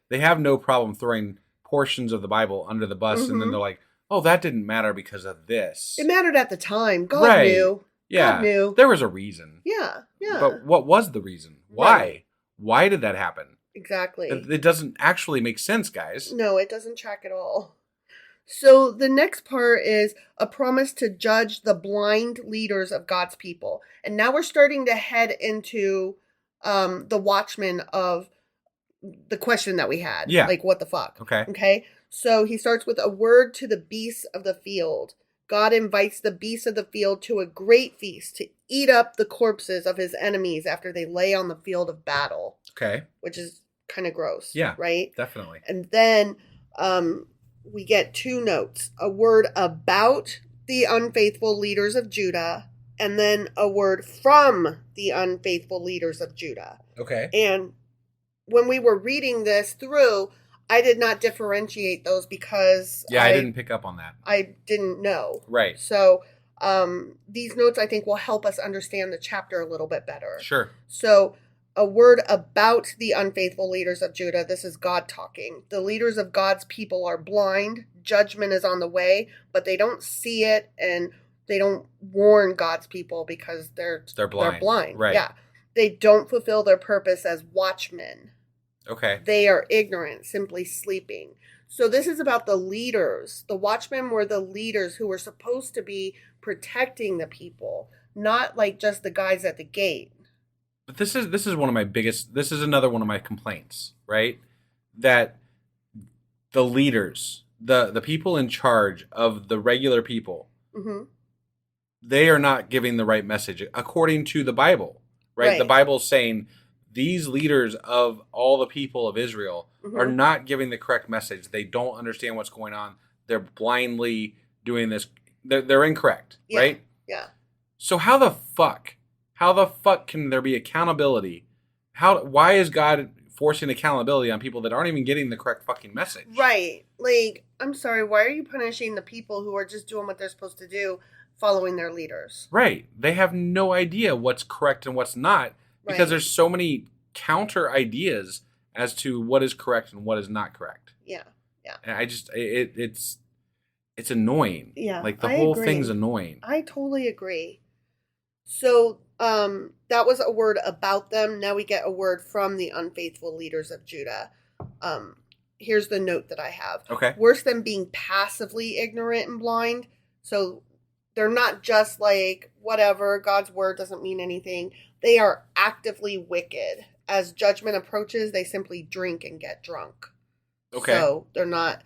They have no problem throwing portions of the Bible under the bus, and then they're like, oh, that didn't matter because of this. It mattered at the time. God Right. knew. Yeah. God knew. There was a reason. Yeah. Yeah. But what was the reason? Why? Right. Why did that happen? Exactly. It doesn't actually make sense, guys. No, it doesn't track at all. So the next part is a promise to judge the blind leaders of God's people. And now we're starting to head into the watchmen of the question that we had. Yeah. Like, what the fuck? Okay. Okay. So he starts with a word to the beasts of the field. God invites the beasts of the field to a great feast to eat up the corpses of his enemies after they lay on the field of battle, Okay. which is kind of gross. Yeah. Right? Definitely. And then we get two notes, a word about the unfaithful leaders of Judah, and then a word from the unfaithful leaders of Judah. Okay. And when we were reading this through, I did not differentiate those because I didn't pick up on that. I didn't know. Right. So these notes, I think, will help us understand the chapter a little bit better. Sure. So a word about the unfaithful leaders of Judah. This is God talking. The leaders of God's people are blind. Judgment is on the way, but they don't see it, and they don't warn God's people because they're blind. They're blind. Right. Yeah. They don't fulfill their purpose as watchmen. Okay. They are ignorant, simply sleeping. So this is about the leaders. The watchmen were the leaders who were supposed to be protecting the people, not like just the guys at the gate. But this is one of my biggest. This is another one of my complaints, right? That the leaders, the people in charge of the regular people, they are not giving the right message according to the Bible, right? The Bible's saying these leaders of all the people of Israel are not giving the correct message. They don't understand what's going on. They're blindly doing this. They're incorrect, right? Yeah. So how the fuck How the fuck can there be accountability? Why is God forcing accountability on people that aren't even getting the correct fucking message? Right. Like, I'm sorry, why are you punishing the people who are just doing what they're supposed to do, following their leaders? Right. They have no idea what's correct and what's not because Right. there's so many counter ideas as to what is correct and what is not correct. Yeah. Yeah. And I just it's annoying. Yeah. Like the I whole agree. thing's annoying. I totally agree. So, that was a word about them. Now we get a word from the unfaithful leaders of Judah. Here's the note that I have. Okay. Worse than being passively ignorant and blind. So they're not just like, whatever, God's word doesn't mean anything. They are actively wicked. As judgment approaches, they simply drink and get drunk. Okay. So they're not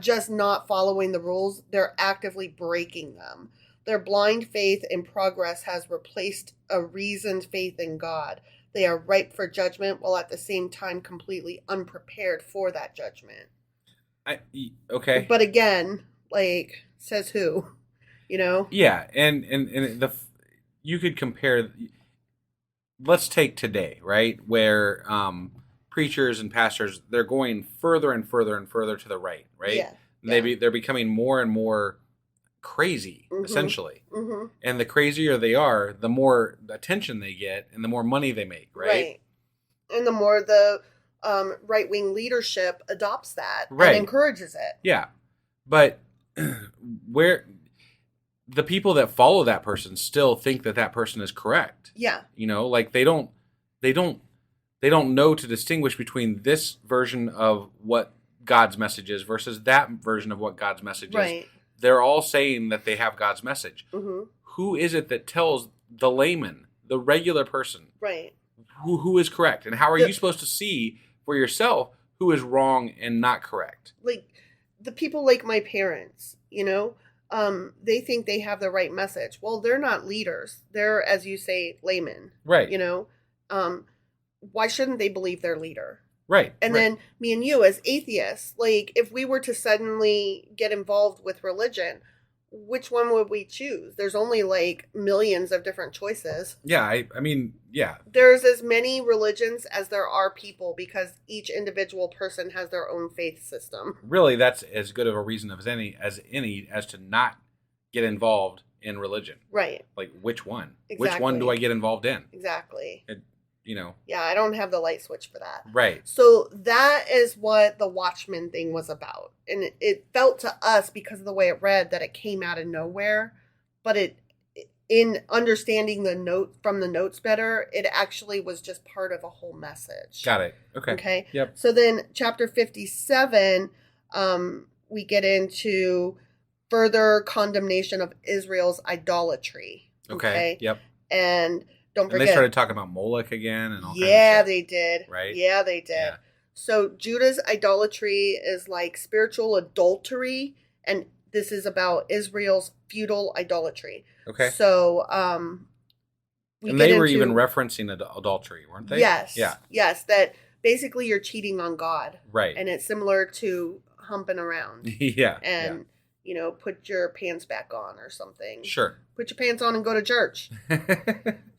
just not following the rules, they're actively breaking them. Their blind faith in progress has replaced a reasoned faith in God. They are ripe for judgment while at the same time completely unprepared for that judgment. Okay. But again, like, says who? You know? Yeah, and you could compare. Let's take today, right, where preachers and pastors, they're going further and further and further to the right, right? Yeah. They're becoming more and more crazy, essentially. Mm-hmm. And the crazier they are, the more attention they get and the more money they make, right? And the more the right-wing leadership adopts that Right. and encourages it. Yeah. But where the people that follow that person still think that person is correct. Yeah. You know, like they don't know to distinguish between this version of what God's message is versus that version of what God's message Right. is. They're all saying that they have God's message. Mm-hmm. Who is it that tells the layman, the regular person, Right. who is correct? And how are you supposed to see for yourself who is wrong and not correct? Like, the people like my parents, you know, they think they have the right message. Well, they're not leaders. They're, as you say, laymen. Right. You know, why shouldn't they believe their leader? Right. And right. then me and you as atheists, like, if we were to suddenly get involved with religion, which one would we choose? There's only like millions of different choices. Yeah, I mean, yeah. There's as many religions as there are people because each individual person has their own faith system. Really, that's as good of a reason as any as to not get involved in religion. Right. Like, which one? Exactly. Which one do I get involved in? Exactly. You know. Yeah, I don't have the light switch for that. Right. So that is what the Watchmen thing was about. And it felt to us, because of the way it read, that it came out of nowhere. But in understanding the note from the notes better, it actually was just part of a whole message. Got it. Okay. Okay. Yep. So then chapter 57, we get into further condemnation of Israel's idolatry. Okay. Yep. And don't And forget, they started talking about Moloch again and all kinds of yeah, shit. they did. Right? Yeah, they did. Yeah. So Judah's idolatry is like spiritual adultery, and this is about Israel's feudal idolatry. Okay. So, and they were even referencing adultery, weren't they? Yes. Yeah. Yes, that basically you're cheating on God. Right. And it's similar to humping around. Yeah. And, you know, put your pants back on or something. Sure. Put your pants on and go to church.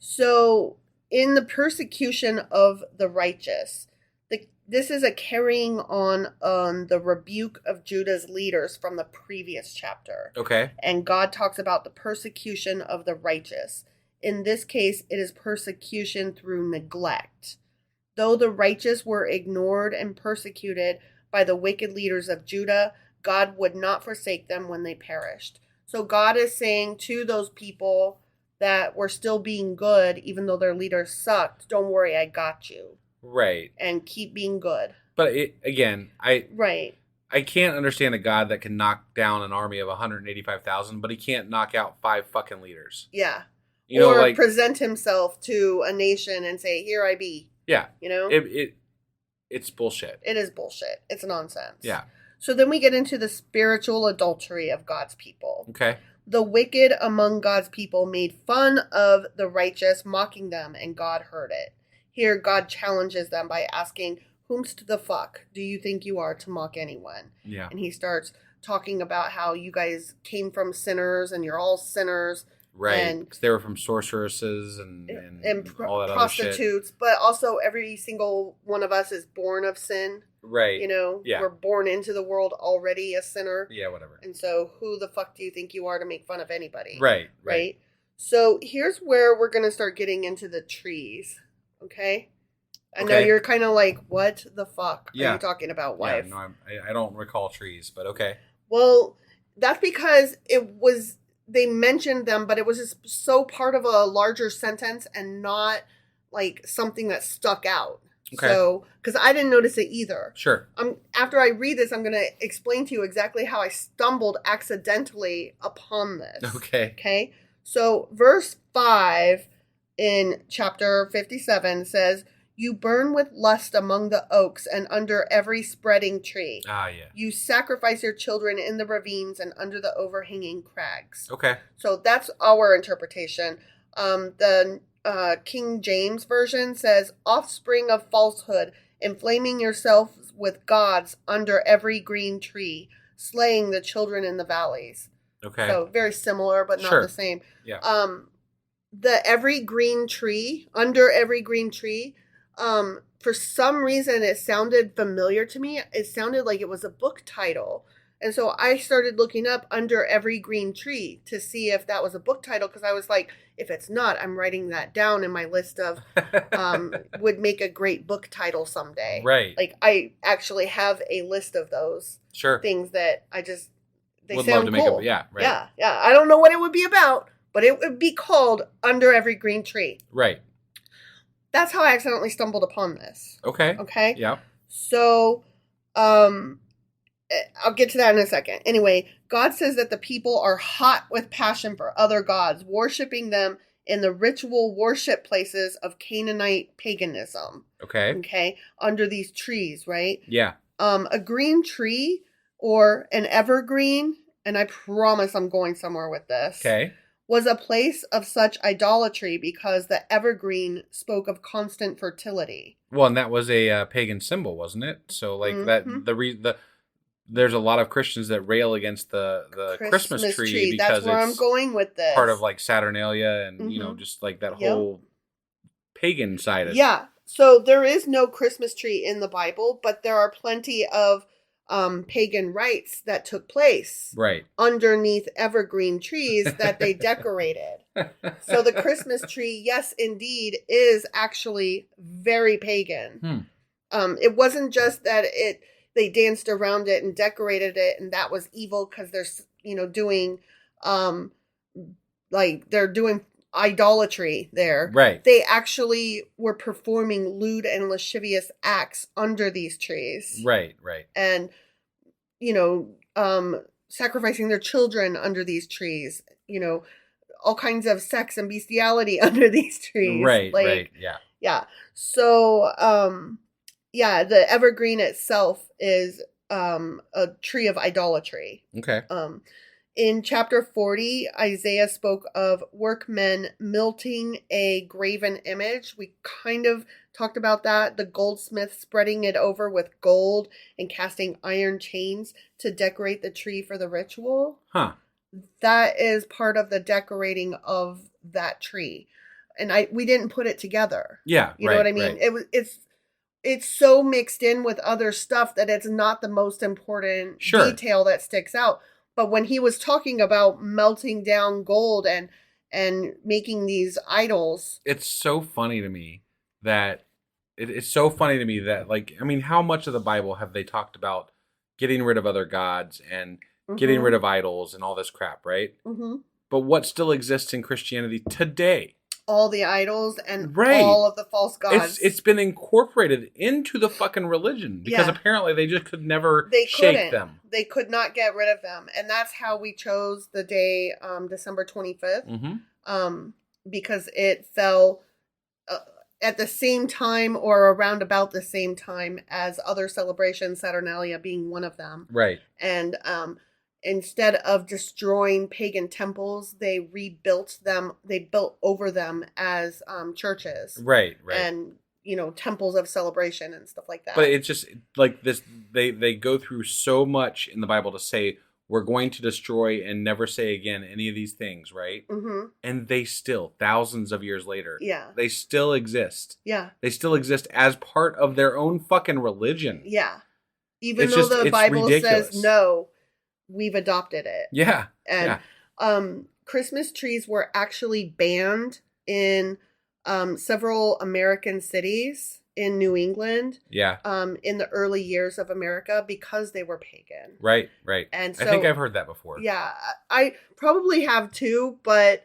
So, in the persecution of the righteous, this is a carrying on the rebuke of Judah's leaders from the previous chapter. Okay. And God talks about the persecution of the righteous. In this case, it is persecution through neglect. Though the righteous were ignored and persecuted by the wicked leaders of Judah, God would not forsake them when they perished. So God is saying to those people that were still being good, even though their leaders sucked, don't worry, I got you. Right. And keep being good. But Right. I can't understand a God that can knock down an army of 185,000, but he can't knock out 5 fucking leaders. Yeah. You know, like, present himself to a nation and say, here I be. Yeah. You know? It's bullshit. It is bullshit. It's nonsense. Yeah. So then we get into the spiritual adultery of God's people. Okay. The wicked among God's people made fun of the righteous, mocking them, and God heard it. Here, God challenges them by asking, whomst the fuck do you think you are to mock anyone? Yeah. And he starts talking about how you guys came from sinners and you're all sinners. Right. And Because they were from sorceresses and all that other shit. prostitutes, but also every single one of us is born of sin. Right. You know, Yeah. we're born into the world already a sinner. Yeah, whatever. And so who the fuck do you think you are to make fun of anybody? Right. So here's where we're going to start getting into the trees. Okay? I know you're kind of like, what the fuck are you talking about, wife? Yeah, no, I don't recall trees, but okay. Well, that's because they mentioned them, but it was just so part of a larger sentence and not like something that stuck out. Okay. So, because I didn't notice it either. Sure. After I read this, I'm going to explain to you exactly how I stumbled accidentally upon this. Okay. Okay. So, verse 5 in chapter 57 says, "You burn with lust among the oaks and under every spreading tree. Ah, yeah. You sacrifice your children in the ravines and under the overhanging crags." Okay. So that's our interpretation. The King James Version says, "Offspring of falsehood, inflaming yourselves with gods under every green tree, slaying the children in the valleys." Okay. So very similar, but not the same. Yeah. The every green tree, under every green tree, for some reason it sounded familiar to me. It sounded like it was a book title. And so I started looking up Under Every Green Tree to see if that was a book title, because I was like, if it's not, I'm writing that down in my list of would make a great book title someday. Right. Like I actually have a list of those things that they would sound love to cool. make right. Yeah. I don't know what it would be about, but it would be called Under Every Green Tree. Right. That's how I accidentally stumbled upon this. Okay. Okay. Yeah. So, I'll get to that in a second. Anyway, God says that the people are hot with passion for other gods, worshiping them in the ritual worship places of Canaanite paganism. Okay. Okay. Under these trees, right? Yeah. A green tree or an evergreen, and I promise I'm going somewhere with this. Okay. Was a place of such idolatry because the evergreen spoke of constant fertility. Well, and that was a pagan symbol, wasn't it? So, like there's a lot of Christians that rail against the Christmas tree because that's where it's I'm going with this. Part of like Saturnalia and just like that whole pagan side of it. Yeah. So there is no Christmas tree in the Bible, but there are plenty of pagan rites that took place underneath evergreen trees that they decorated. So the Christmas tree, yes, indeed, is actually very pagan. It wasn't just that they danced around it and decorated it, and that was evil because they're doing they're doing idolatry there. Right. They actually were performing lewd and lascivious acts under these trees. Right. And, sacrificing their children under these trees, all kinds of sex and bestiality under these trees. Right. Yeah. So, the evergreen itself is a tree of idolatry. Okay. In chapter 40, Isaiah spoke of workmen melting a graven image. We kind of talked about that. The goldsmith spreading it over with gold and casting iron chains to decorate the tree for the ritual. Huh. That is part of the decorating of that tree. And we didn't put it together. Yeah. You know what I mean? Right. It's so mixed in with other stuff that it's not the most important detail that sticks out. But when he was talking about melting down gold and making these idols, it's so funny to me that like, I mean, how much of the Bible have they talked about getting rid of other gods and getting rid of idols and all this crap, right? Mm-hmm. But what still exists in Christianity today? All the idols and all of the false gods. It's been incorporated into the fucking religion because apparently they just could never shake them. They could not get rid of them. And that's how we chose the day, December 25th, because it fell at the same time or around about the same time as other celebrations, Saturnalia being one of them. Right. And instead of destroying pagan temples, they rebuilt them. They built over them as churches. Right. And, temples of celebration and stuff like that. But it's just like this, they go through so much in the Bible to say we're going to destroy and never say again any of these things, right? Mm-hmm. And they still, thousands of years later, Yeah. they still exist. Yeah. They still exist as part of their own fucking religion. Yeah. Even It's though just- the it's Bible ridiculous. says no, we've adopted it. Yeah. And Christmas trees were actually banned in several American cities in New England Yeah. in the early years of America because they were pagan. Right. And so, I think I've heard that before. Yeah, I probably have too, but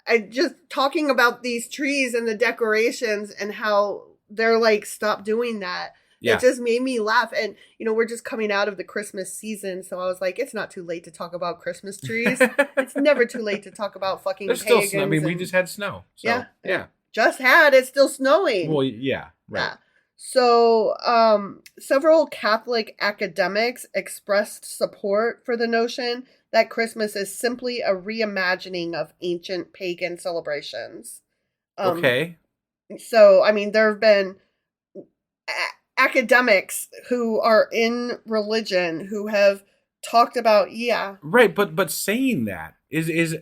I just talking about these trees and the decorations and how they're like, stop doing that. Yeah. It just made me laugh. And, we're just coming out of the Christmas season. So I was like, it's not too late to talk about Christmas trees. It's never too late to talk about fucking There's still pagans. snow. I mean, we and- just had snow. So, Yeah. Yeah. Just had. It's still snowing. Well, yeah. Right. Yeah. So, several Catholic academics expressed support for the notion that Christmas is simply a reimagining of ancient pagan celebrations. Okay. So, I mean, there have been academics who are in religion who have talked about, Right, but saying that is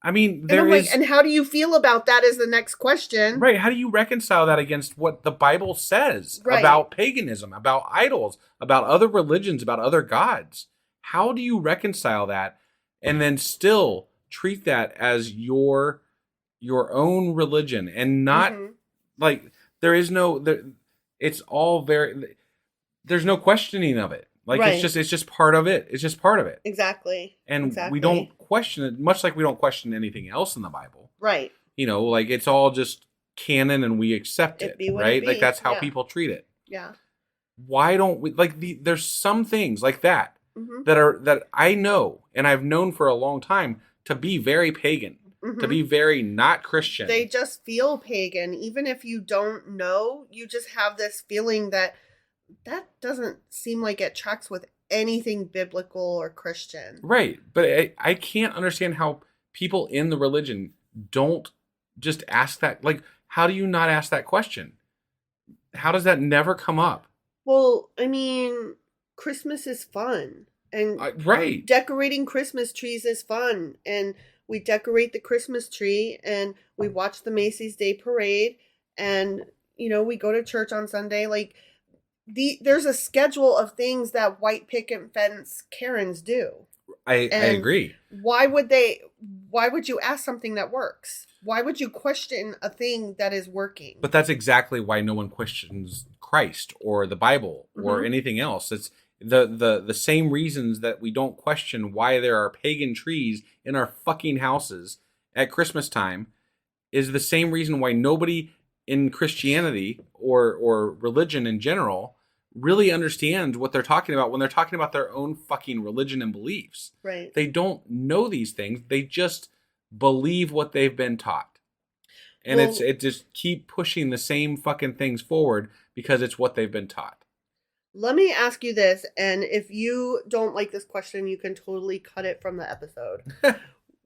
I mean, and there I'm is like, and how do you feel about that is the next question. right. How do you reconcile that against what the Bible says Right. about paganism, about idols, about other religions, about other gods? How do you reconcile that and then still treat that as your own religion and not Mhm. like there is no there? It's all very. There's no questioning of it. Like Right. it's just part of it. It's just part of it. Exactly. And Exactly. we don't question it, much like we don't question anything else in the Bible. Right. Like it's all just canon and we accept It it, be what right? it be, Like that's how yeah. people treat it. Yeah. Why don't we there's some things like that Mm-hmm. that I know and I've known for a long time to be very pagan, to be very not Christian. They just feel pagan. Even if you don't know, you just have this feeling that doesn't seem like it tracks with anything biblical or Christian. Right. But I can't understand how people in the religion don't just ask that. Like, how do you not ask that question? How does that never come up? Well, I mean, Christmas is fun. And Right. decorating Christmas trees is fun. And we decorate the Christmas tree and we watch the Macy's Day Parade. And, we go to church on Sunday. Like, there's a schedule of things that white picket fence Karens do. I agree. Why would you ask something that works? Why would you question a thing that is working? But that's exactly why no one questions Christ or the Bible or anything else. It's the same reasons that we don't question why there are pagan trees in our fucking houses at Christmas time is the same reason why nobody in Christianity or religion in general really understands what they're talking about when they're talking about their own fucking religion and beliefs. Right. They don't know these things. They just believe what they've been taught. And Well- it just keep pushing the same fucking things forward because it's what they've been taught. Let me ask you this, and if you don't like this question, you can totally cut it from the episode.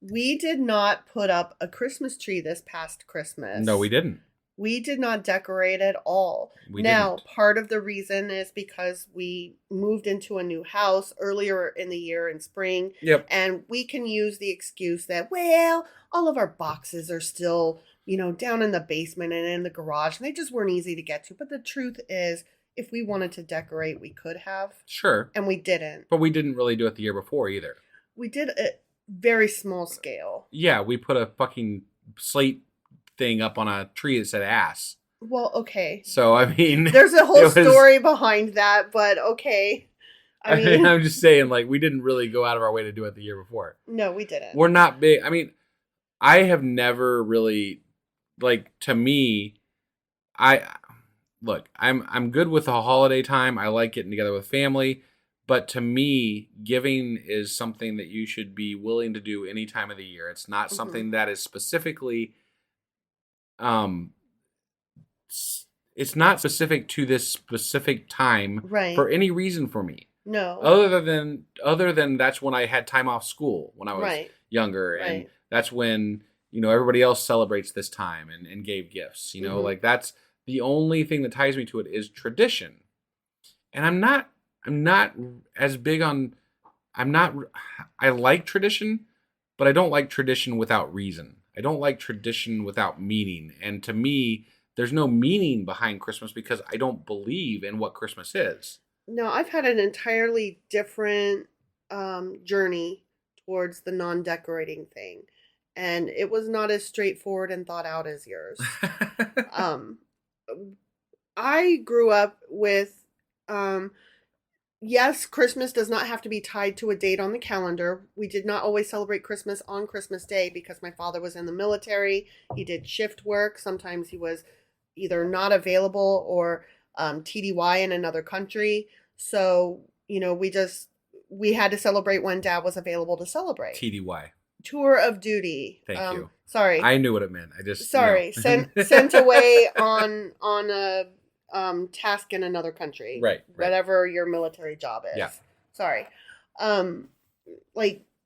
We did not put up a Christmas tree this past Christmas. No, we didn't. We did not decorate at all. We now, didn't. part of the reason is because we moved into a new house earlier in the year in spring. Yep. And we can use the excuse that, well, all of our boxes are still, down in the basement and in the garage, and they just weren't easy to get to. But the truth is, if we wanted to decorate, we could have. Sure. And we didn't. But we didn't really do it the year before either. We did a very small scale. Yeah, we put a fucking slate thing up on a tree that said ass. Well, okay. So, I mean... There's a whole it was- story behind that, but okay. I mean, I'm just saying, like, we didn't really go out of our way to do it the year before. no, we didn't. We're not big. I mean, I have never really, like, to me, I'm good with the holiday time. I like getting together with family. But to me, giving is something that you should be willing to do any time of the year. It's not something that is specifically... it's not specific to this specific time Right. for any reason for me. No. Other than that's when I had time off school when I was Right. younger, and Right. that's when everybody else celebrates this time and gave gifts. Like that's the only thing that ties me to it is tradition, and I'm not as big on I like tradition, but I don't like tradition without reason. I don't like tradition without meaning. And to me, there's no meaning behind Christmas because I don't believe in what Christmas is. No, I've had an entirely different journey towards the non-decorating thing. And it was not as straightforward and thought out as yours. I grew up with, yes, Christmas does not have to be tied to a date on the calendar. We did not always celebrate Christmas on Christmas Day because my father was in the military. He did shift work. Sometimes he was either not available or TDY in another country. So, we had to celebrate when Dad was available to celebrate. TDY. Tour of duty. Thank you. Sorry. I knew what it meant. I just sent away on a task in another country. Right. Whatever your military job is. Yeah. Sorry.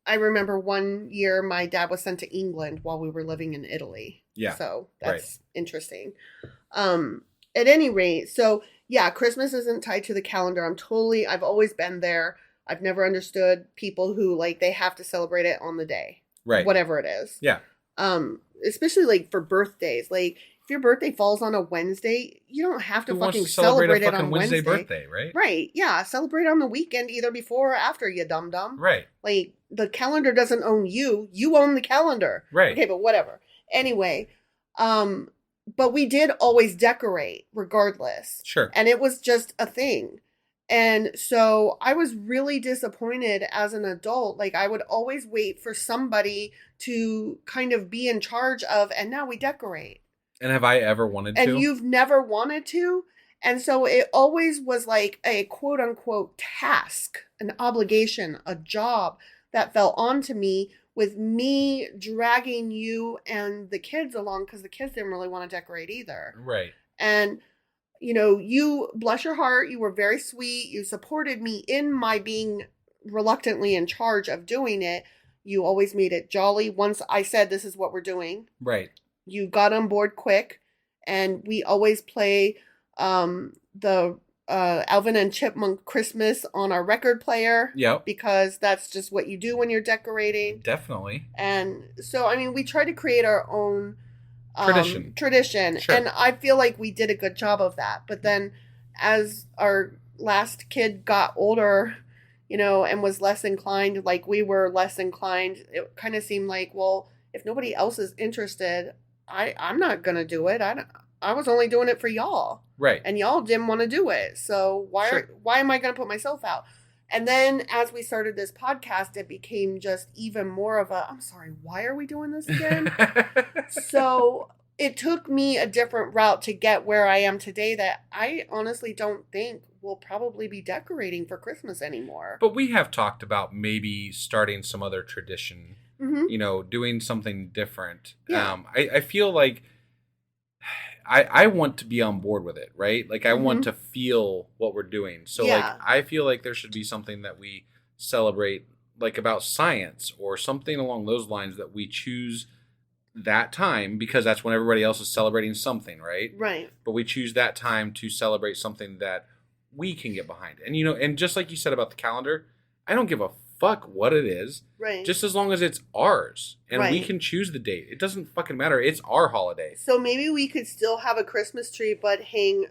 I remember one year my dad was sent to England while we were living in Italy. Yeah. So that's interesting. At any rate, so yeah, Christmas isn't tied to the calendar. I've always been there. I've never understood people who they have to celebrate it on the day. Right. Whatever it is. Yeah. Especially for birthdays. If your birthday falls on a Wednesday, you don't have to Who wants fucking to celebrate it a on Wednesday Wednesday. birthday, right? Right. Yeah. Celebrate on the weekend, either before or after, you dum-dum. Right. The calendar doesn't own you. You own the calendar. Right. Okay, but whatever. Anyway, but we did always decorate regardless. Sure. And it was just a thing. And so I was really disappointed as an adult. I would always wait for somebody to kind of be in charge of, and now we decorate. And have I ever wanted to? And you've never wanted to? And so it always was a quote unquote task, an obligation, a job that fell onto me, with me dragging you and the kids along because the kids didn't really want to decorate either. Right. And you, bless your heart, you were very sweet. You supported me in my being reluctantly in charge of doing it. You always made it jolly. Once I said, this is what we're doing. Right. You got on board quick. And we always play the Alvin and Chipmunk Christmas on our record player. Yep. Because that's just what you do when you're decorating. Definitely. And so, we try to create our own tradition. Sure. And I feel like we did a good job of that. But then as our last kid got older, and was less inclined, we were less inclined, it kind of seemed like, well, if nobody else is interested, I'm not going to do it. I was only doing it for y'all. Right. And y'all didn't want to do it. So why am I going to put myself out? And then as we started this podcast, it became just even more of I'm sorry, why are we doing this again? So it took me a different route to get where I am today that I honestly don't think we'll probably be decorating for Christmas anymore. But we have talked about maybe starting some other tradition, doing something different. Yeah. I feel like I want to be on board with it, right? I want to feel what we're doing. So I feel like there should be something that we celebrate, about science or something along those lines, that we choose that time because that's when everybody else is celebrating something, right? Right. But we choose that time to celebrate something that we can get behind. And, and just like you said about the calendar, I don't give a fuck what it is. Right. Just as long as it's ours and we Right. can choose the date. It doesn't fucking matter. It's our holiday. So maybe we could still have a Christmas tree, but hang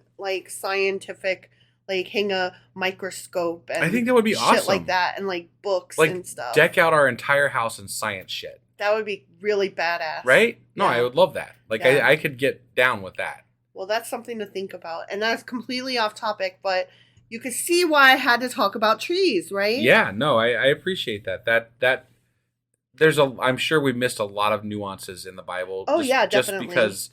scientific, hang a microscope and I think that would be shit awesome. like that, and books and stuff. Deck out our entire house in science shit. That would be really badass. Right? No, Yeah. I would love that. Yeah. I could get down with that. Well, that's something to think about. And that's completely off topic, but you could see why I had to talk about trees, right? Yeah, no, I appreciate that. That I'm sure we missed a lot of nuances in the Bible. Oh, yeah, definitely. Just because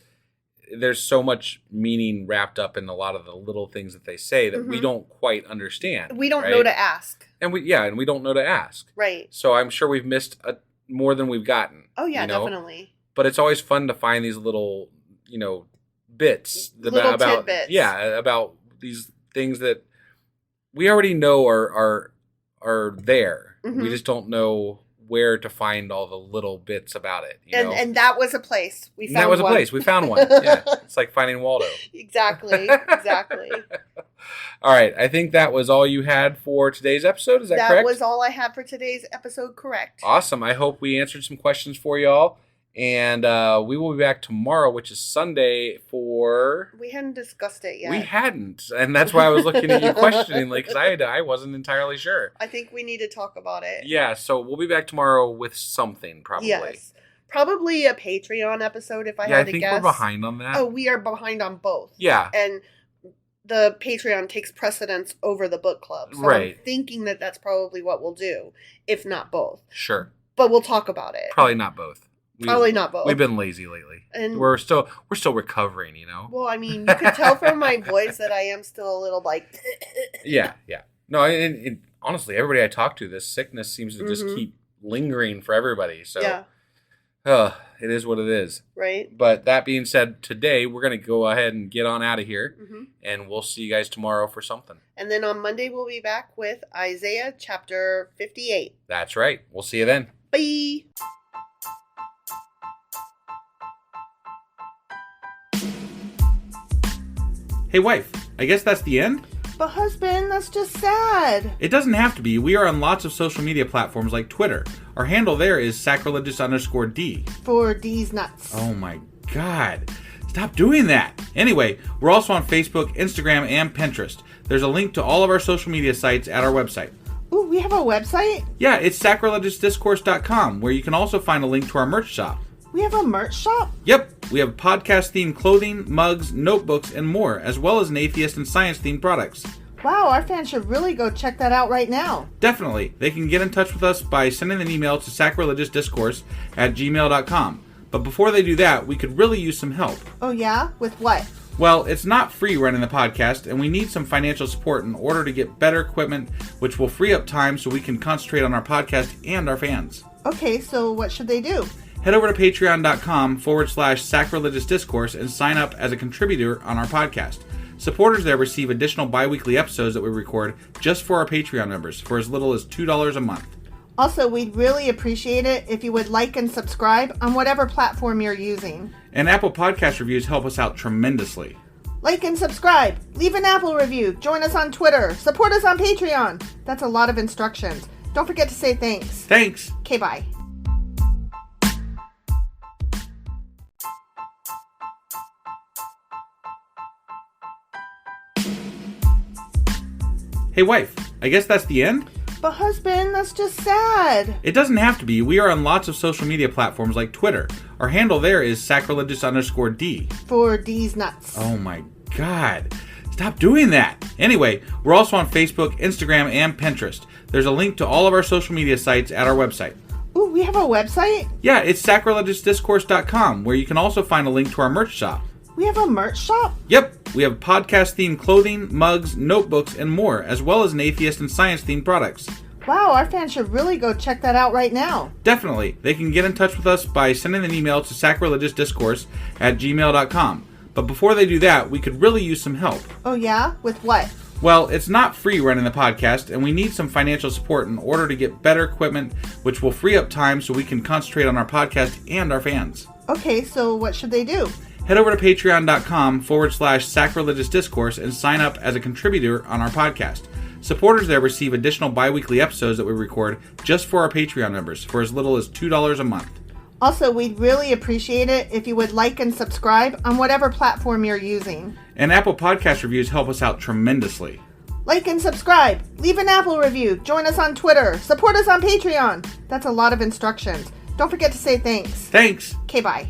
there's so much meaning wrapped up in a lot of the little things that they say that we don't quite understand. We don't right? know to ask. And we don't know to ask. Right. So I'm sure we've missed more than we've gotten. Oh, yeah, definitely. But it's always fun to find these little, bits. Little about tidbits. Yeah, about these things that we already know are there. Mhm. We just don't know where to find all the little bits about it. You know? And that was a place. We found that was one. a place. We found one. Yeah, it's like finding Waldo. Exactly. All right. I think that was all you had for today's episode. Is that correct? That was all I had for today's episode, correct. Awesome. I hope we answered some questions for y'all. And we will be back tomorrow, which is Sunday for... We hadn't discussed it yet. We hadn't. And that's why I was looking at you questioningly, because I wasn't entirely sure. I think we need to talk about it. Yeah, so we'll be back tomorrow with something, probably. Yes. Probably a Patreon episode, if I had to guess. Yeah, I think we're behind on that. Oh, we are behind on both. Yeah. And the Patreon takes precedence over the book club. So right. I'm thinking that that's probably what we'll do, if not both. Sure. But we'll talk about it. Probably not both. Probably not both. We've been lazy lately. And we're still recovering, you know? Well, I mean, you can tell from my voice that I am still a little like... Yeah. No, and honestly, everybody I talk to, this sickness seems to just keep lingering for everybody. So, yeah. It is what it is. Right. But that being said, today we're going to go ahead and get on out of here. And we'll see you guys tomorrow for something. And then on Monday, we'll be back with Isaiah chapter 58. That's right. We'll see you then. Bye. Hey, wife, I guess that's the end? But husband, that's just sad. It doesn't have to be. We are on lots of social media platforms like Twitter. Our handle there is sacrilegious_D. For D's nuts. Oh my God. Stop doing that. Anyway, we're also on Facebook, Instagram, and Pinterest. There's a link to all of our social media sites at our website. Ooh, we have a website? Yeah, it's sacrilegiousdiscourse.com, where you can also find a link to our merch shop. We have a merch shop? Yep, we have podcast-themed clothing, mugs, notebooks, and more, as well as an atheist and science-themed products. Wow, our fans should really go check that out right now. Definitely. They can get in touch with us by sending an email to sacrilegiousdiscourse@gmail.com. But before they do that, we could really use some help. Oh yeah? With what? Well, it's not free running the podcast, and we need some financial support in order to get better equipment, which will free up time so we can concentrate on our podcast and our fans. Okay, so what should they do? Head over to patreon.com/sacrilegious discourse and sign up as a contributor on our podcast. Supporters there receive additional bi-weekly episodes that we record just for our Patreon members for as little as $2 a month. Also, we'd really appreciate it if you would like and subscribe on whatever platform you're using. And Apple Podcast reviews help us out tremendously. Like and subscribe. Leave an Apple review. Join us on Twitter. Support us on Patreon. That's a lot of instructions. Don't forget to say thanks. Thanks. Okay, bye. Hey, wife, I guess that's the end? But husband, that's just sad. It doesn't have to be. We are on lots of social media platforms like Twitter. Our handle there is sacrilegious_D. For D's nuts. Oh my God. Stop doing that. Anyway, we're also on Facebook, Instagram, and Pinterest. There's a link to all of our social media sites at our website. Ooh, we have a website? Yeah, it's sacrilegiousdiscourse.com, where you can also find a link to our merch shop. We have a merch shop? Yep, we have podcast-themed clothing, mugs, notebooks, and more, as well as an atheist and science-themed products. Wow, our fans should really go check that out right now. Definitely. They can get in touch with us by sending an email to sacrilegiousdiscourse@gmail.com. But before they do that, we could really use some help. Oh yeah? With what? Well, it's not free running the podcast, and we need some financial support in order to get better equipment, which will free up time so we can concentrate on our podcast and our fans. Okay, so what should they do? Head over to patreon.com/sacrilegious discourse and sign up as a contributor on our podcast. Supporters there receive additional bi-weekly episodes that we record just for our Patreon members for as little as $2 a month. Also, we'd really appreciate it if you would like and subscribe on whatever platform you're using. And Apple Podcast reviews help us out tremendously. Like and subscribe. Leave an Apple review. Join us on Twitter. Support us on Patreon. That's a lot of instructions. Don't forget to say thanks. Thanks. Okay, bye.